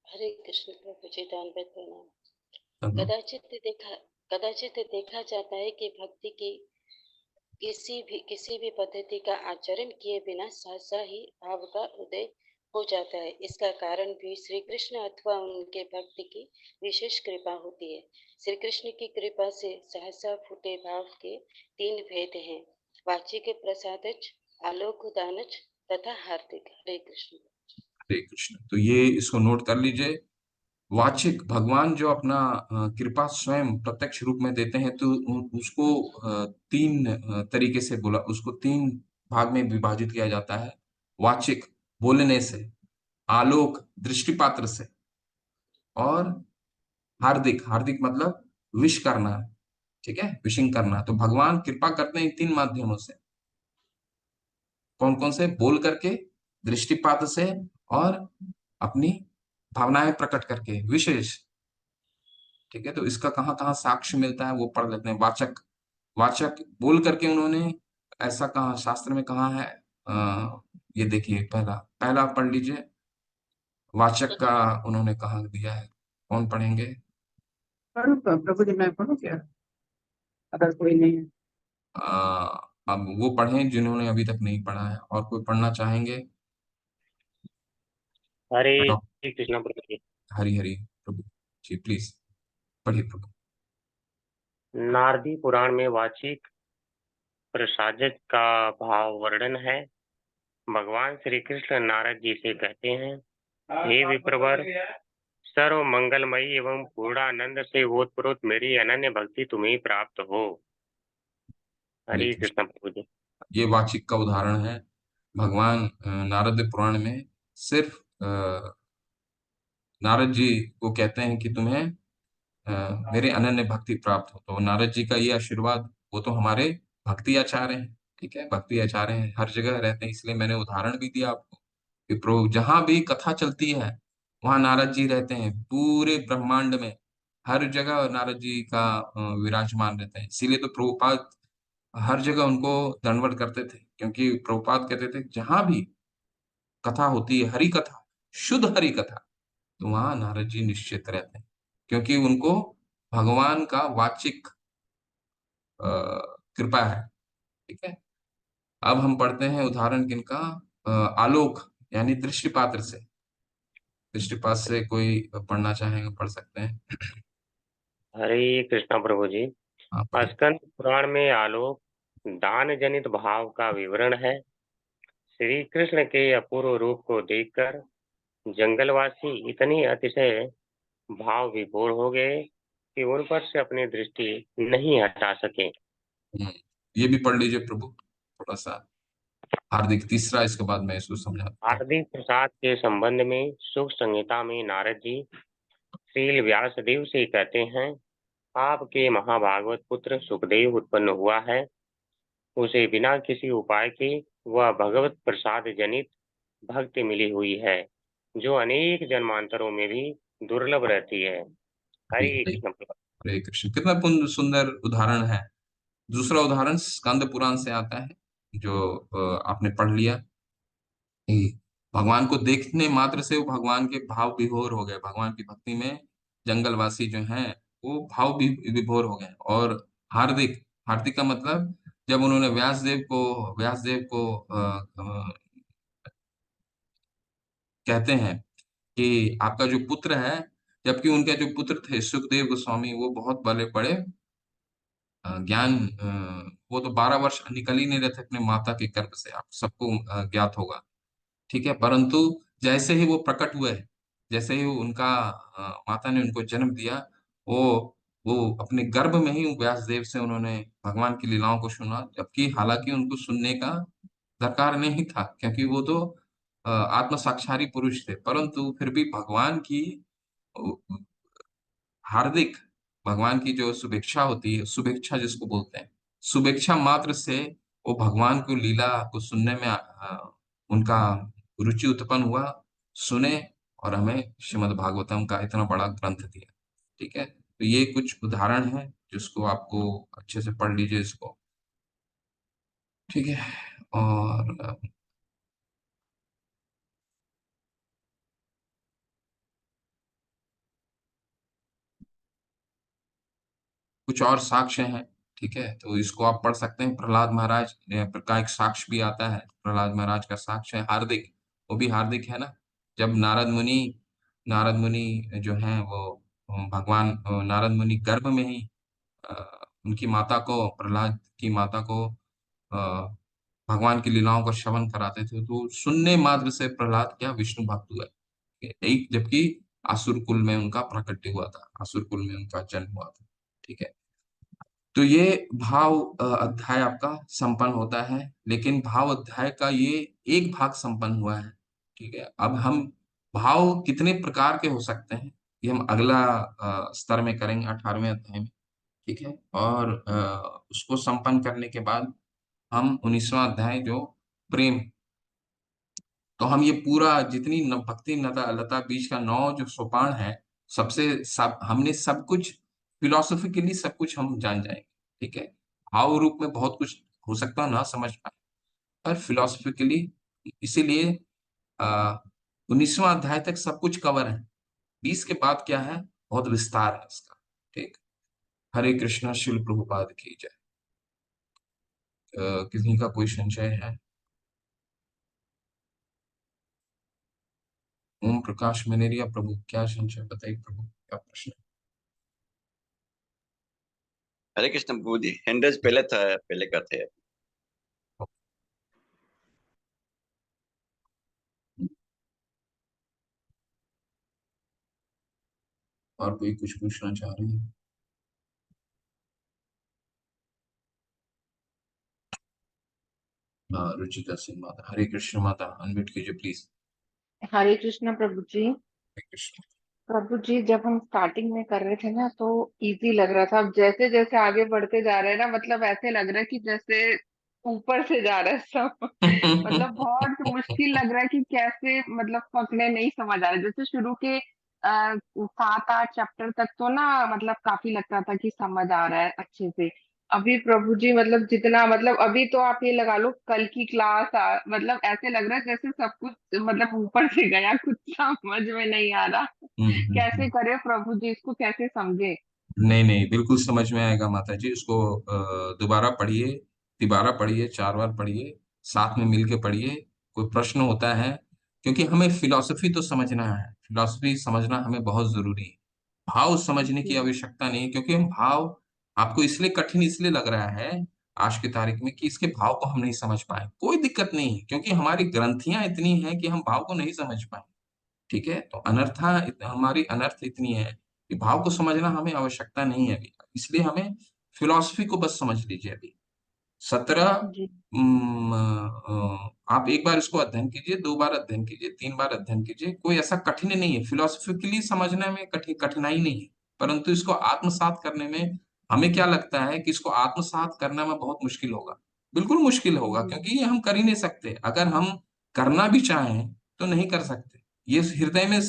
हरे कृष्ण प्रभु जी, दंडवत प्रणाम। धन्यवाद। कदाचित देखा जाता है कि भक्ति की किसी भी पद्धति का आचरण किए बिना सहसा ही भाव का उदय हो जाता है। इसका कारण भी श्री कृष्ण अथवा उनके भक्त की विशेष कृपा होती है। श्री कृष्ण की कृपा से सहसा फूटे भाव के तीन भेद हैं: वाचिक प्रसादच, आलोक दानच तथा हार्दिक। हरे कृष्ण। हरे कृष्ण। तो ये इसको नोट कर लीजिए। वाचिक, भगवान जो अपना कृपा स्वयं प्रत्यक्ष रूप में देते हैं, तो उसको तीन तरीके से बोला, उसको तीन भाग में विभाजित किया जाता है। वाचिक, बोलने से, आलोक, दृष्टिपात्र से, और हार्दिक, हार्दिक मतलब विश करना। ठीक है, विशिंग करना। तो भगवान कृपा करते हैं इन तीन माध्यमों से। कौन कौन से? बोल करके, दृष्टिपात से, और अपनी भावनाएं प्रकट करके, विशेष। ठीक है, तो इसका कहाँ कहाँ साक्ष्य मिलता है वो पढ़ लेते हैं। वाचक, वाचक बोल करके उन्होंने ऐसा कहा, शास्त्र में कहा है। ये देखिए, पहला पहला पढ़ लीजिए। वाचक का उन्होंने कहा दिया है, कौन पढ़ेंगे? पढ़ो प्रभु जी, मैं पढ़ूं क्या, अगर कोई नहीं है? अब वो पढ़ें जिन्होंने अभी तक नहीं पढ़ा है, और कोई पढ़ना चाहेंगे? हरे डॉक्टर कृष्ण प्रभु जी। हरि हरि प्रभु जी, प्लीज पढ़िए प्रभु। नारदी पुराण में वाचिक प्रसादक का भाव वर्णन है। भगवान श्री कृष्ण नारद जी से कहते हैं, हे विप्रवर, सर्व मंगलमयी एवं पूर्णानंद से ओतप्रोत मेरी अनन्य भक्ति तुम्हें प्राप्त हो। हरे हरे कृष्ण। कृष्ण प्रभु जी। ये वाचिक का उदाहरण है। भगवान नारद पुराण में सिर्फ नारद जी को कहते हैं कि तुम्हें मेरे अनन्य भक्ति प्राप्त हो। तो नारद जी का ये आशीर्वाद, वो तो हमारे भक्ति आचार्य हैं। ठीक है, भक्ति आचार्य हैं, हर जगह रहते हैं, इसलिए मैंने उदाहरण भी दिया आपको कि प्रभु जहां भी कथा चलती है वहां नारद जी रहते हैं। पूरे ब्रह्मांड में हर जगह नारद जी का विराजमान रहते हैं। इसीलिए तो प्रभुपाद हर जगह उनको दंडवत करते थे, क्योंकि प्रभुपाद कहते थे जहां भी कथा होती है, हरि कथा, शुद्ध हरि कथा, तो वहां नारद जी निश्चित रहते हैं, क्योंकि उनको भगवान का वाचिक कृपा है। ठीक है, अब हम पढ़ते हैं उदाहरण किनका? आलोक यानी दृष्टिपात्र से। दृष्टिपात से कोई पढ़ना चाहेंगे पढ़ सकते हैं। हरे कृष्ण प्रभु जी। हाँ पढ़िए। स्कंद पुराण में आलोक दान जनित भाव का विवरण है। श्री कृष्ण के अपूर्व रूप को देखकर जंगलवासी इतने अतिशय भाव विभोर हो गए कि उन पर से अपनी दृष्टि नहीं हटा सके। ये भी पढ़ लीजिए प्रभु, थोड़ा सा हार्दिक, तीसरा, इसके बाद मैं इसको समझाता हूँ। हार्दिक प्रसाद के संबंध में सुख संहिता में नारद जी श्रील व्यासदेव से कहते हैं, आपके महाभागवत पुत्र सुखदेव उत्पन्न हुआ है। उसे बिना किसी उपाय के वह भगवत प्रसाद जनित भक्ति मिली हुई है, जो अनेक जन्मांतरों में भी दुर्लभ रहती है। हरे हरे हरे, कृष्ण प्रभु। हरे कृष्ण। कितना सुंदर उदाहरण है। दूसरा उदाहरण स्कंद पुराण से आता है, जो आपने पढ़ लिया कि भगवान को देखने मात्र से वो भगवान के भाव विभोर हो गए। भगवान की भक्ति में जंगलवासी जो हैं वो भाव भी विभोर हो गए। और हार्दिक, हार्दिक का मतलब जब उन्होंने व्यासदेव को कहते हैं कि आपका जो पुत्र है, जबकि उनके जो पुत्र थे सुखदेव गोस्वामी, वो बहुत बड़े बड़े ज्ञान, वो तो 12 वर्ष निकल ही नहीं रहे थे अपने माता के गर्भ से, आप सबको ज्ञात होगा। ठीक है, परंतु जैसे ही वो प्रकट हुए, जैसे ही उनका माता ने उनको जन्म दिया, वो वो अपने गर्भ में ही व्यासदेव से उन्होंने भगवान की लीलाओं को सुना, जबकि हालांकि उनको सुनने का दरकार नहीं था, क्योंकि वो तो आत्म साक्षारी पुरुष थे, परंतु फिर भी भगवान की अ, हार्दिक, भगवान की जो शुभेच्छा होती है, शुभेच्छा जिसको बोलते हैं, शुभेच्छा मात्र से वो भगवान को लीला को सुनने में उनका रुचि उत्पन्न हुआ, सुने, और हमें श्रीमद् भागवतम का इतना बड़ा ग्रंथ दिया। ठीक है, तो ये कुछ उदाहरण है जिसको आपको अच्छे से पढ़ लीजिए इसको। ठीक है, और कुछ और साक्ष्य हैं। ठीक है, तो इसको आप पढ़ सकते हैं। प्रहलाद महाराज का एक साक्ष्य भी आता है, प्रहलाद महाराज का साक्ष्य है हार्दिक, वो भी हार्दिक है ना। जब नारद मुनि जो हैं वो भगवान नारद मुनि गर्भ में ही अ, उनकी माता को, प्रहलाद की माता को अ, भगवान की लीलाओं का श्रवण कराते थे, तो सुनने मात्र से प्रहलाद क्या विष्णु भक्त हुआ। एक, जबकि असुर कुल में उनका प्राकट्य हुआ था, असुर कुल में उनका जन्म हुआ था। ठीक है, तो ये भाव अध्याय आपका संपन्न होता है, लेकिन भाव अध्याय का ये एक भाग संपन्न हुआ है। ठीक है, अब हम भाव कितने प्रकार के हो सकते हैं ये हम अगला स्तर में करेंगे, 18वें अध्याय में। ठीक है, और उसको संपन्न करने के बाद हम 19वां अध्याय जो प्रेम, तो हम ये पूरा जितनी भक्ति लता लता बीज का 9 जो सोपान है, सब हमने सब कुछ फिलोसफिकली सब कुछ हम जान जाएंगे। ठीक है, भाव रूप में बहुत कुछ हो सकता है ना समझ पाए, पर फिलोसफिकली, इसीलिए 19वां अध्याय तक सब कुछ कवर है। 20 के बाद क्या है, बहुत विस्तार है इसका। ठीक, हरे कृष्णा, शिल प्रभुपाद की जय। किसी का कोई संशय है? ओम प्रकाश मनेरिया, प्रभु क्या संशय, बताइए प्रभु क्या प्रश्न हरे कृष्ण प्रभु जी, हैंडल्स पहले था, पहले का थे। है? और कोई कुछ पूछना चाह रहे हैं? रुचिता सिंह माता, हरे कृष्ण माता, अनम्यूट कीजिए प्लीज। हरे कृष्णा प्रभु जी। हरे कृष्ण। प्रभु जी, जब हम स्टार्टिंग में कर रहे थे ना तो इजी लग रहा था। अब जैसे जैसे आगे बढ़ते जा रहे हैं ना, मतलब ऐसे लग रहा है कि जैसे ऊपर से जा रहा है सब। मतलब बहुत मुश्किल लग रहा है कि कैसे, मतलब पकड़े, नहीं समझ आ रहा है। जैसे शुरू के 7-8 चैप्टर तक तो ना मतलब काफी लगता था कि समझ आ रहा है अच्छे से। अभी प्रभु जी मतलब जितना, मतलब अभी तो आप ये लगा लो कल की क्लास, मतलब ऐसे लग रहा है जैसे सब कुछ मतलब ऊपर से गया, कुछ समझ में नहीं आ रहा। कैसे हम्म। करे प्रभु जी, इसको कैसे समझे? नहीं नहीं, बिल्कुल समझ में आएगा माता जी, उसको दोबारा पढ़िए, तिबारा पढ़िए, 4 बार पढ़िए, साथ में मिल के पढ़िए। कोई प्रश्न होता है, क्योंकि हमें फिलॉसफी तो समझना है, फिलॉसफी समझना हमें बहुत जरूरी है। भाव समझने की जी आवश्यकता नहीं, क्योंकि हम भाव, आपको इसलिए कठिन इसलिए लग रहा है आज की तारीख में कि इसके भाव को हम नहीं समझ पाए, कोई दिक्कत नहीं है, क्योंकि हमारी ग्रंथियां इतनी हैं कि हम भाव को नहीं समझ पाए। ठीक है, तो हमारी अनर्थ इतनी है कि भाव को समझना हमें आवश्यकता नहीं है अभी, इसलिए हमें फिलॉसफी को बस समझ लीजिए अभी। 17 जी आप एक बार इसको अध्ययन कीजिए, 2 बार अध्ययन कीजिए, 3 बार अध्ययन कीजिए, कोई ऐसा कठिन नहीं है, फिलोसफिकली समझने में कठिनाई नहीं है, परंतु इसको आत्मसात करने में हमें क्या लगता है कि इसको आत्मसात करना में बहुत मुश्किल होगा। बिल्कुल मुश्किल होगा, जी क्योंकि ये हम कर ही नहीं सकते, अगर हम करना भी चाहें तो नहीं कर सकते। ये हृदय में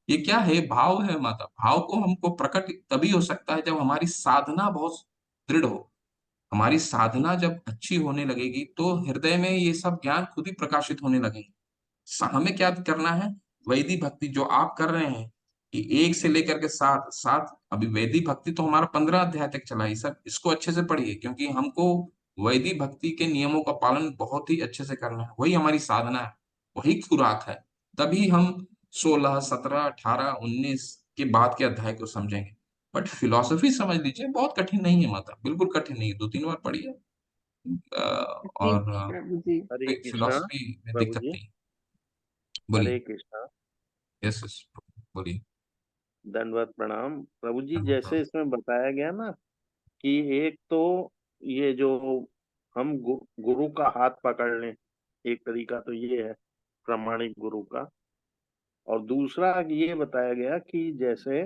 ये क्या है, भाव है माता, भाव को हमको प्रकट तभी हो सकता है जब हमारी साधना बहुत दृढ़ हो। हमारी साधना जब अच्छी होने लगेगी तो हृदय में ये सब ज्ञान खुद ही प्रकाशित होने लगेंगे। हमें क्या करना है, वैदिक भक्ति जो आप कर रहे हैं कि 1 से लेकर के 7 अभी वैदिक भक्ति तो हमारा 15 अध्याय तक चला, ये सब इसको अच्छे से पढ़िए, क्योंकि हमको वैदिक भक्ति के नियमों का पालन बहुत ही अच्छे से करना है, वही हमारी साधना है, वही खुराक है। तभी हम 16, 17, 18, 19 के बाद के अध्याय को समझेंगे। बट फिलॉसफी समझ लीजिए, बहुत कठिन नहीं है माता, बिल्कुल कठिन नहीं है, 2-3 बार पढ़िए। जी और प्रभु जी। हरे कृष्णा फिलॉसफी में प्रभु दिक्कत जी। नहीं। बोलिए। हरे कृष्णा। यस यस, बोलिए। दंडवत प्रणाम प्रभु जी। दंडवत जैसे प्रणाम। इसमें बताया गया ना कि एक तो ये जो हम गुरु का हाथ पकड़ लें, एक तरीका तो ये है प्रामाणिक गुरु का। और दूसरा ये बताया गया कि जैसे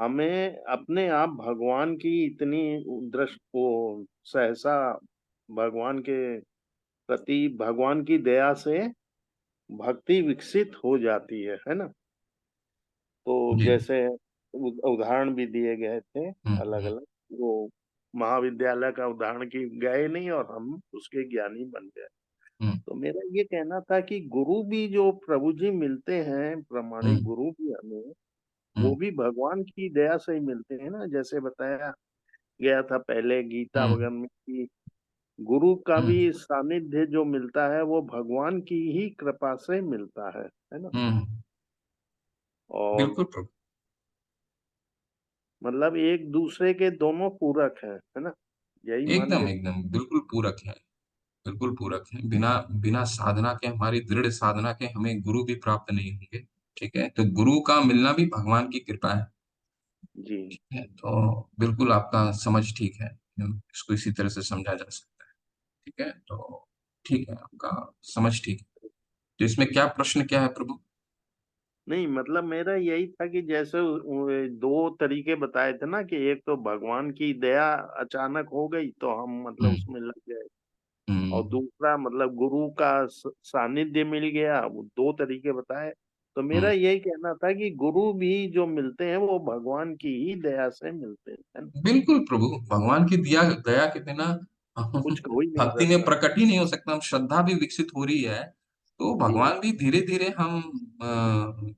हमें अपने आप भगवान की इतनी दृष्टि को सहसा भगवान के प्रति भगवान की दया से भक्ति विकसित हो जाती है ना। तो जी। जैसे उदाहरण भी दिए गए थे अलग हम्म। अलग, वो महाविद्यालय का उदाहरण की गए नहीं और हम उसके ज्ञानी बन गए। हम्म। तो मेरा ये कहना था कि गुरु भी जो प्रभु जी मिलते हैं, प्रामाणिक हम्म। गुरु भी हमें, वो हम्म। भी भगवान की दया से ही मिलते हैं ना। जैसे बताया गया था पहले गीता हम्म। वगैरह में कि गुरु का हम्म। भी सानिध्य जो मिलता है वो भगवान की ही कृपा से मिलता है ना। हम्म। और बिल्कुल प्रभु। मतलब एक दूसरे के दोनों पूरक है ना, यही मान एकदम के। एकदम बिल्कुल पूरक है। बिल्कुल पूरक है। बिना बिना साधना के, हमारी दृढ़ साधना के हमें गुरु भी प्राप्त नहीं होंगे। ठीक है, तो गुरु का मिलना भी भगवान की कृपा है। जी। ठीक है, तो बिल्कुल आपका समझ ठीक है। इसको इसी तरह से समझा जा सकता है। ठीक है, तो ठीक है, आपका समझ ठीक है। तो इसमें क्या प्रश्न क्या है प्रभु? नहीं मतलब मेरा यही था कि जैसे दो तरीके बताए थे ना कि एक तो भगवान की दया अचानक हो गई तो हम मतलब हम्म। उसमें लग गए, और हम्म। दूसरा मतलब गुरु का सानिध्य मिल गया। वो दो तरीके बताए। तो मेरा हम्म। यही कहना था कि गुरु भी जो मिलते हैं वो भगवान की ही दया से मिलते हैं, है ना। बिल्कुल प्रभु, भगवान की दिया दया के बिना कुछ हो ही नहीं भक्ति में सकता। प्रकट ही नहीं हो सकता। हम श्रद्धा भी विकसित हो रही है तो जी। भगवान भी धीरे धीरे हम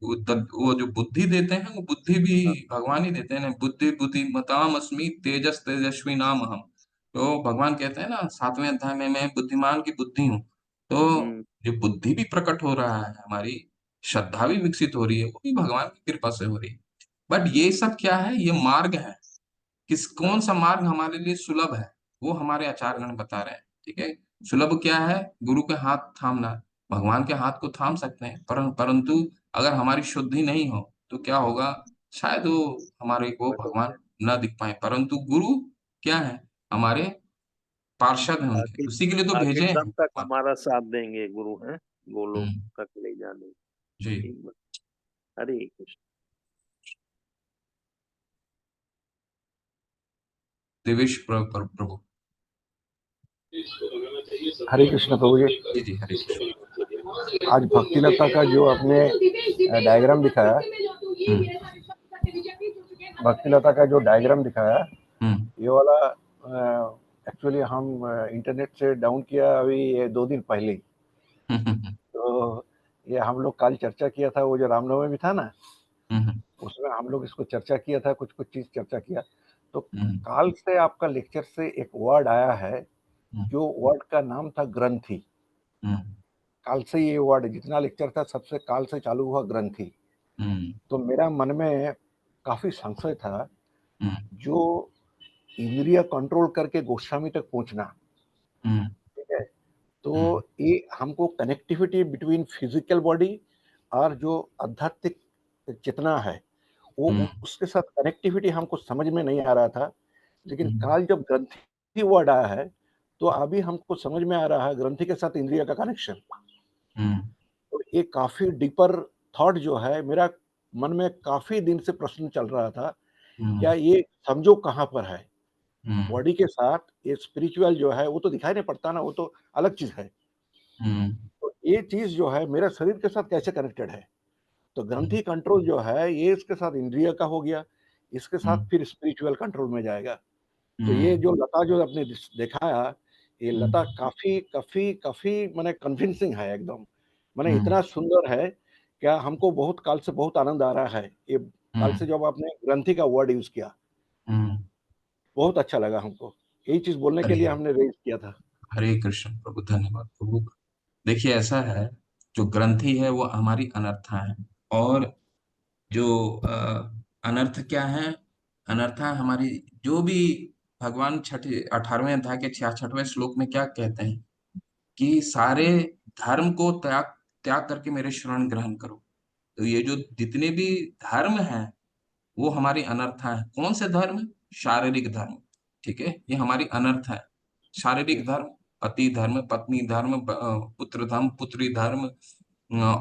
वो जो बुद्धि देते हैं वो बुद्धि भी हाँ। भगवान ही देते हैं ना। बुद्धि बुद्धि मताम अस्मि तेजस तेजस्वी नाम हम। तो भगवान कहते हैं ना 7वें अध्याय में, मैं बुद्धिमान की बुद्धि हूँ। तो हम्म। जो बुद्धि भी प्रकट हो रहा है, हमारी श्रद्धा भी विकसित हो रही है, वो भी भगवान की कृपा से हो रही है। बट ये सब क्या है? ये मार्ग है। कौन हाँ। सा मार्ग हमारे लिए सुलभ है, वो हमारे आचार्यगण बता रहे हैं। ठीक है, सुलभ क्या है? गुरु के हाथ थामना। भगवान के हाथ को थाम सकते हैं, परंतु अगर हमारी शुद्धि नहीं हो तो क्या होगा? शायद वो हमारे को भगवान न दिख पाए। परंतु गुरु क्या है? हमारे पार्षद हैं, उनके आखिर उसी के लिए तो आखिर भेजे हैं दम तक भगवान। हमारा साथ देंगे गुरु हैं, गोलोक हम्म। तक ले जाने। जी। ठीक बात। हरे कृष्ण। देवेश प्रभु। हरे कृष्ण प्रभु जी। जी जी, हरे कृष्ण। आज भक्तिलता का जो आपने डायग्राम दिखाया, हम्म। भक्तिलता का जो डायग्राम दिखाया, हम्म। ये वाला एक्चुअली हम इंटरनेट से डाउन किया अभी ये 2 दिन पहले ही। तो ये हम लोग कल चर्चा किया था, वो जो रामनवमी भी था ना, हम्म। उसमें हम लोग इसको चर्चा किया था, कुछ कुछ चीज चर्चा किया। तो हम्म। काल से आपका लेक्चर से एक वर्ड आया है, हम्म। जो वर्ड का नाम था ग्रंथि। हम्म। काल से ये वर्ड, जितना लेक्चर था सबसे काल से चालू हुआ ग्रंथि। हम्म। तो मेरा मन में काफी संशय था, हम्म। जो इंद्रिय कंट्रोल करके गोस्वामी तक पहुंचना, हम्म। ठीक है। तो हम्म। ये हमको कनेक्टिविटी बिटवीन फिजिकल बॉडी और जो आध्यात्मिक चेतना है, वो हम्म। उसके साथ कनेक्टिविटी हमको समझ में नहीं आ रहा था। लेकिन हम्म। काल जब ग्रंथि वर्ड आया है, तो अभी हमको समझ में आ रहा है ग्रंथि के साथ इंद्रिय का कनेक्शन। हम्म। तो ये काफी डीपर थॉट जो है, मेरा मन में काफी दिन से प्रश्न चल रहा था, क्या हम्म। ये समझो कहाँ पर है। हम्म। बॉडी के साथ ये स्पिरिचुअल जो है वो तो दिखाई नहीं पड़ता ना, वो तो अलग चीज है। हम्म। तो ये चीज जो है मेरा शरीर के साथ कैसे कनेक्टेड है। तो ग्रंथि कंट्रोल जो है ये इसके साथ इंद्रिय का हो गया, इसके साथ हम्म। फिर स्पिरिचुअल कंट्रोल में जाएगा। तो ये हम्म। जो लता जो आपने दिखाया, ये लता हम्म। काफी काफी काफी माने कन्विंसिंग है एकदम। माने हम्म। इतना सुंदर है, क्या हमको बहुत काल से बहुत आनंद आ रहा है। ये काल से हम्म। जब आपने ग्रंथि का वर्ड यूज किया, हम्म। बहुत अच्छा लगा हमको। यही चीज बोलने के हरे लिए हमने रेज किया था। हरे कृष्ण प्रभु, धन्यवाद प्रभु। देखिए ऐसा है, जो ग्रंथि है वो हमारी अनर्था है। और जो अनर्थ क्या है? अनर्था हमारी जो भी, भगवान छठे 18वें अध्याय के 66वें श्लोक में क्या कहते हैं कि सारे धर्म को त्याग त्याग करके मेरे शरण ग्रहण करो। तो ये जो जितने भी धर्म हैं, वो हमारी अनर्था है। कौन से धर्म? शारीरिक धर्म, ठीक है, ये हमारी अनर्थ है। शारीरिक Yes. धर्म, पति धर्म, पत्नी धर्म, पुत्र धर्म, पुत्री धर्म,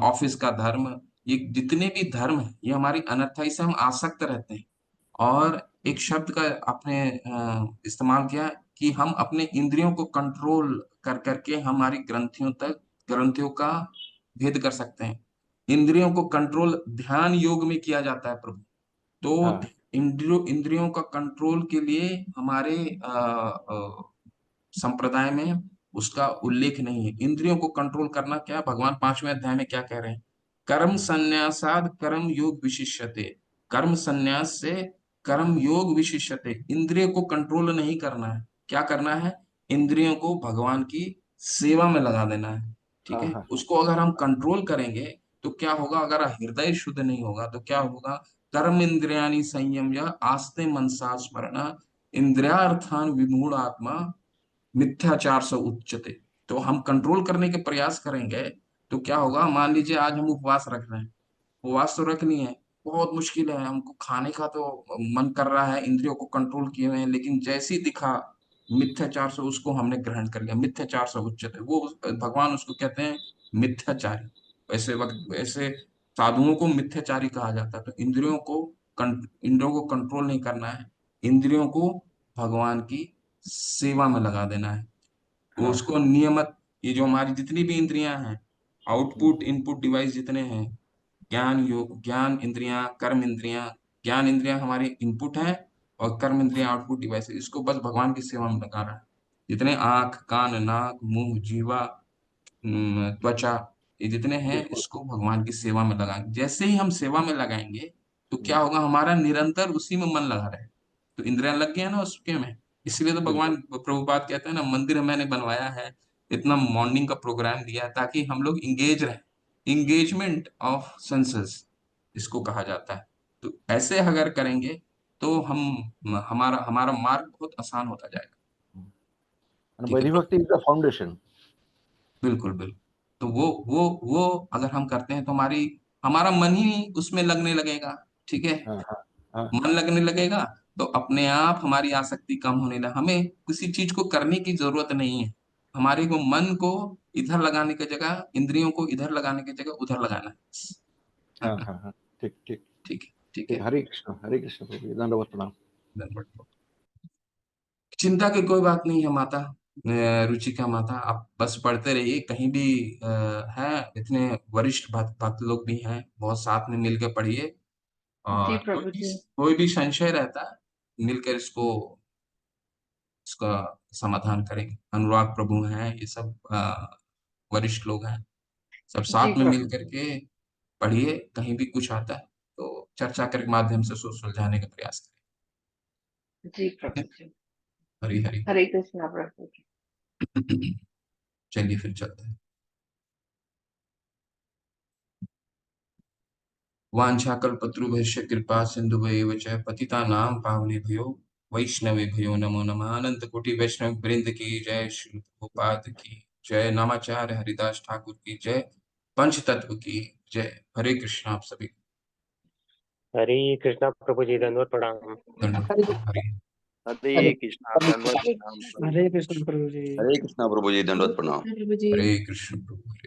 ऑफिस का धर्म, ये जितने भी धर्म है ये हमारी अनर्थ है, इससे हम आसक्त रहते हैं। और एक शब्द का आपने इस्तेमाल किया कि हम अपने इंद्रियों को कंट्रोल कर करके हमारी ग्रंथियों का भेद कर सकते हैं। इंद्रियों को कंट्रोल ध्यान योग में किया जाता है प्रभु। तो हाँ इंद्रियों का कंट्रोल के लिए हमारे संप्रदाय में उसका उल्लेख नहीं है। इंद्रियों को कंट्रोल करना क्या, भगवान 5वें अध्याय में क्या कह रहे हैं? कर्म संन्यासाद कर्म योग विशिष्यते। कर्म संन्यास से कर्म योग विशिष्यते। इंद्रियों को कंट्रोल नहीं करना है, क्या करना है? इंद्रियों को भगवान की सेवा में लगा देना है, ठीक हाँ है। हाँ उसको अगर हम कंट्रोल करेंगे तो क्या होगा? अगर हृदय शुद्ध नहीं होगा तो क्या होगा? कर्म इंद्रियाणि संयम्य आस्ते मनसा स्मरण इंद्रियार्थान विमूढ़ आत्मा मिथ्याचार से उच्चते। तो हम कंट्रोल करने के प्रयास करेंगे तो क्या होगा? मान लीजिए आज हम उपवास रख रहे हैं, उपवास तो रखनी है, बहुत मुश्किल है, हमको खाने का तो मन कर रहा है, इंद्रियों को कंट्रोल किए हुए हैं, लेकिन जैसी दिखा मिथ्याचार से उसको हमने ग्रहण कर लिया। मिथ्याचार से उच्चते, वो भगवान उसको कहते हैं मिथ्याचारी। वैसे साधुओं को मिथ्याचारी कहा जाता है। तो इंद्रियों को कंट्रोल नहीं करना है, इंद्रियों को भगवान की सेवा में लगा देना है। वो हाँ उसको नियमित, ये जो हमारी जितनी भी इंद्रियां हैं, आउटपुट इनपुट डिवाइस जितने हैं, ज्ञान इंद्रियां, कर्म इंद्रियां, ज्ञान इंद्रियां हमारी इनपुट है और कर्म इंद्रियां आउटपुट डिवाइस है। इसको बस भगवान की सेवा में लगा रहा है। जितने आंख, कान, नाक, मुंह, जीवा, त्वचा, ये जितने हैं बिल्कुल इसको भगवान की सेवा में लगाएंगे। जैसे ही हम सेवा में लगाएंगे तो क्या हम्म, होगा? हमारा निरंतर उसी में मन लगा रहे। तो इंद्रियां लग गया ना उसके में। इसलिए तो भगवान बिल्कुल प्रभुपाद कहते हैं ना, मंदिर मैंने बनवाया है, इतना मॉर्निंग का प्रोग्राम दिया है ताकि हम लोग इंगेज रहे। इंगेजमेंट ऑफ सेंसेस इसको कहा जाता है। तो ऐसे अगर करेंगे तो हमारा हमारा मार्ग बहुत आसान होता जाएगा। and ठीक है Vaidhi Prabhu, Bhakti is the foundation. बिल्कुल बिल्कुल। तो वो अगर हम करते हैं तो हमारा मन ही उसमें लगने लगेगा, ठीक है। हाँ हाँ हाँ मन लगने लगेगा तो अपने आप हमारी आसक्ति कम होने लगा। हमें किसी चीज को करने की जरूरत नहीं है। हमारे को मन को इधर लगाने की जगह, इंद्रियों को इधर लगाने की जगह उधर लगाना हाँ है। हाँ हाँ ठीक ठीक ठीक है, ठीक ठीक है। हरे कृष्ण प्रभु जी, दंडवत प्रणाम। धन्यवाद। चिंता की कोई बात नहीं है माता, रुचिका माता, आप बस पढ़ते रहिए। कहीं भी है, इतने वरिष्ठ भक्त लोग भी हैं, बहुत साथ में मिलकर पढ़िए। जी और प्रभु जी। कोई भी संशय रहता है मिलकर इसका समाधान करेंगे। अनुराग प्रभु हैं, ये सब वरिष्ठ लोग हैं, सब जी साथ में मिल प्रभु जी। करके पढ़िए। कहीं भी कुछ आता है तो चर्चा के माध्यम से सुलझाने का प्रयास जी करें। प्रभु जी। हरी हरी। हरे कृष्णा प्रभु जी। चलिए फिर चलते हैं। वाञ्छाकल्पतरुभ्यश्च कृपा सिन्धुभ्येव च पतितानां पावनेभ्यो वैष्णवेभ्यो नमो नमः। अनंत कोटि वैष्णव वृंद की जय, श्री प्रभुपाद की जय, नामाचार्य हरिदास ठाकुर की जय, पंच तत्व की जय। हरे कृष्ण। आप सभी हरे कृष्णा प्रभु जी, दंडवत प्रणाम। दंडवत हरि। हरे कृष्णा, दंडवत हरे प्रणाम कृष्ण। प्रभु। हरे कृष्ण प्रभु जी। हरे कृष्णा प्रभु जी, दंडवत प्रणाम। हरे कृष्ण प्रभु हरे।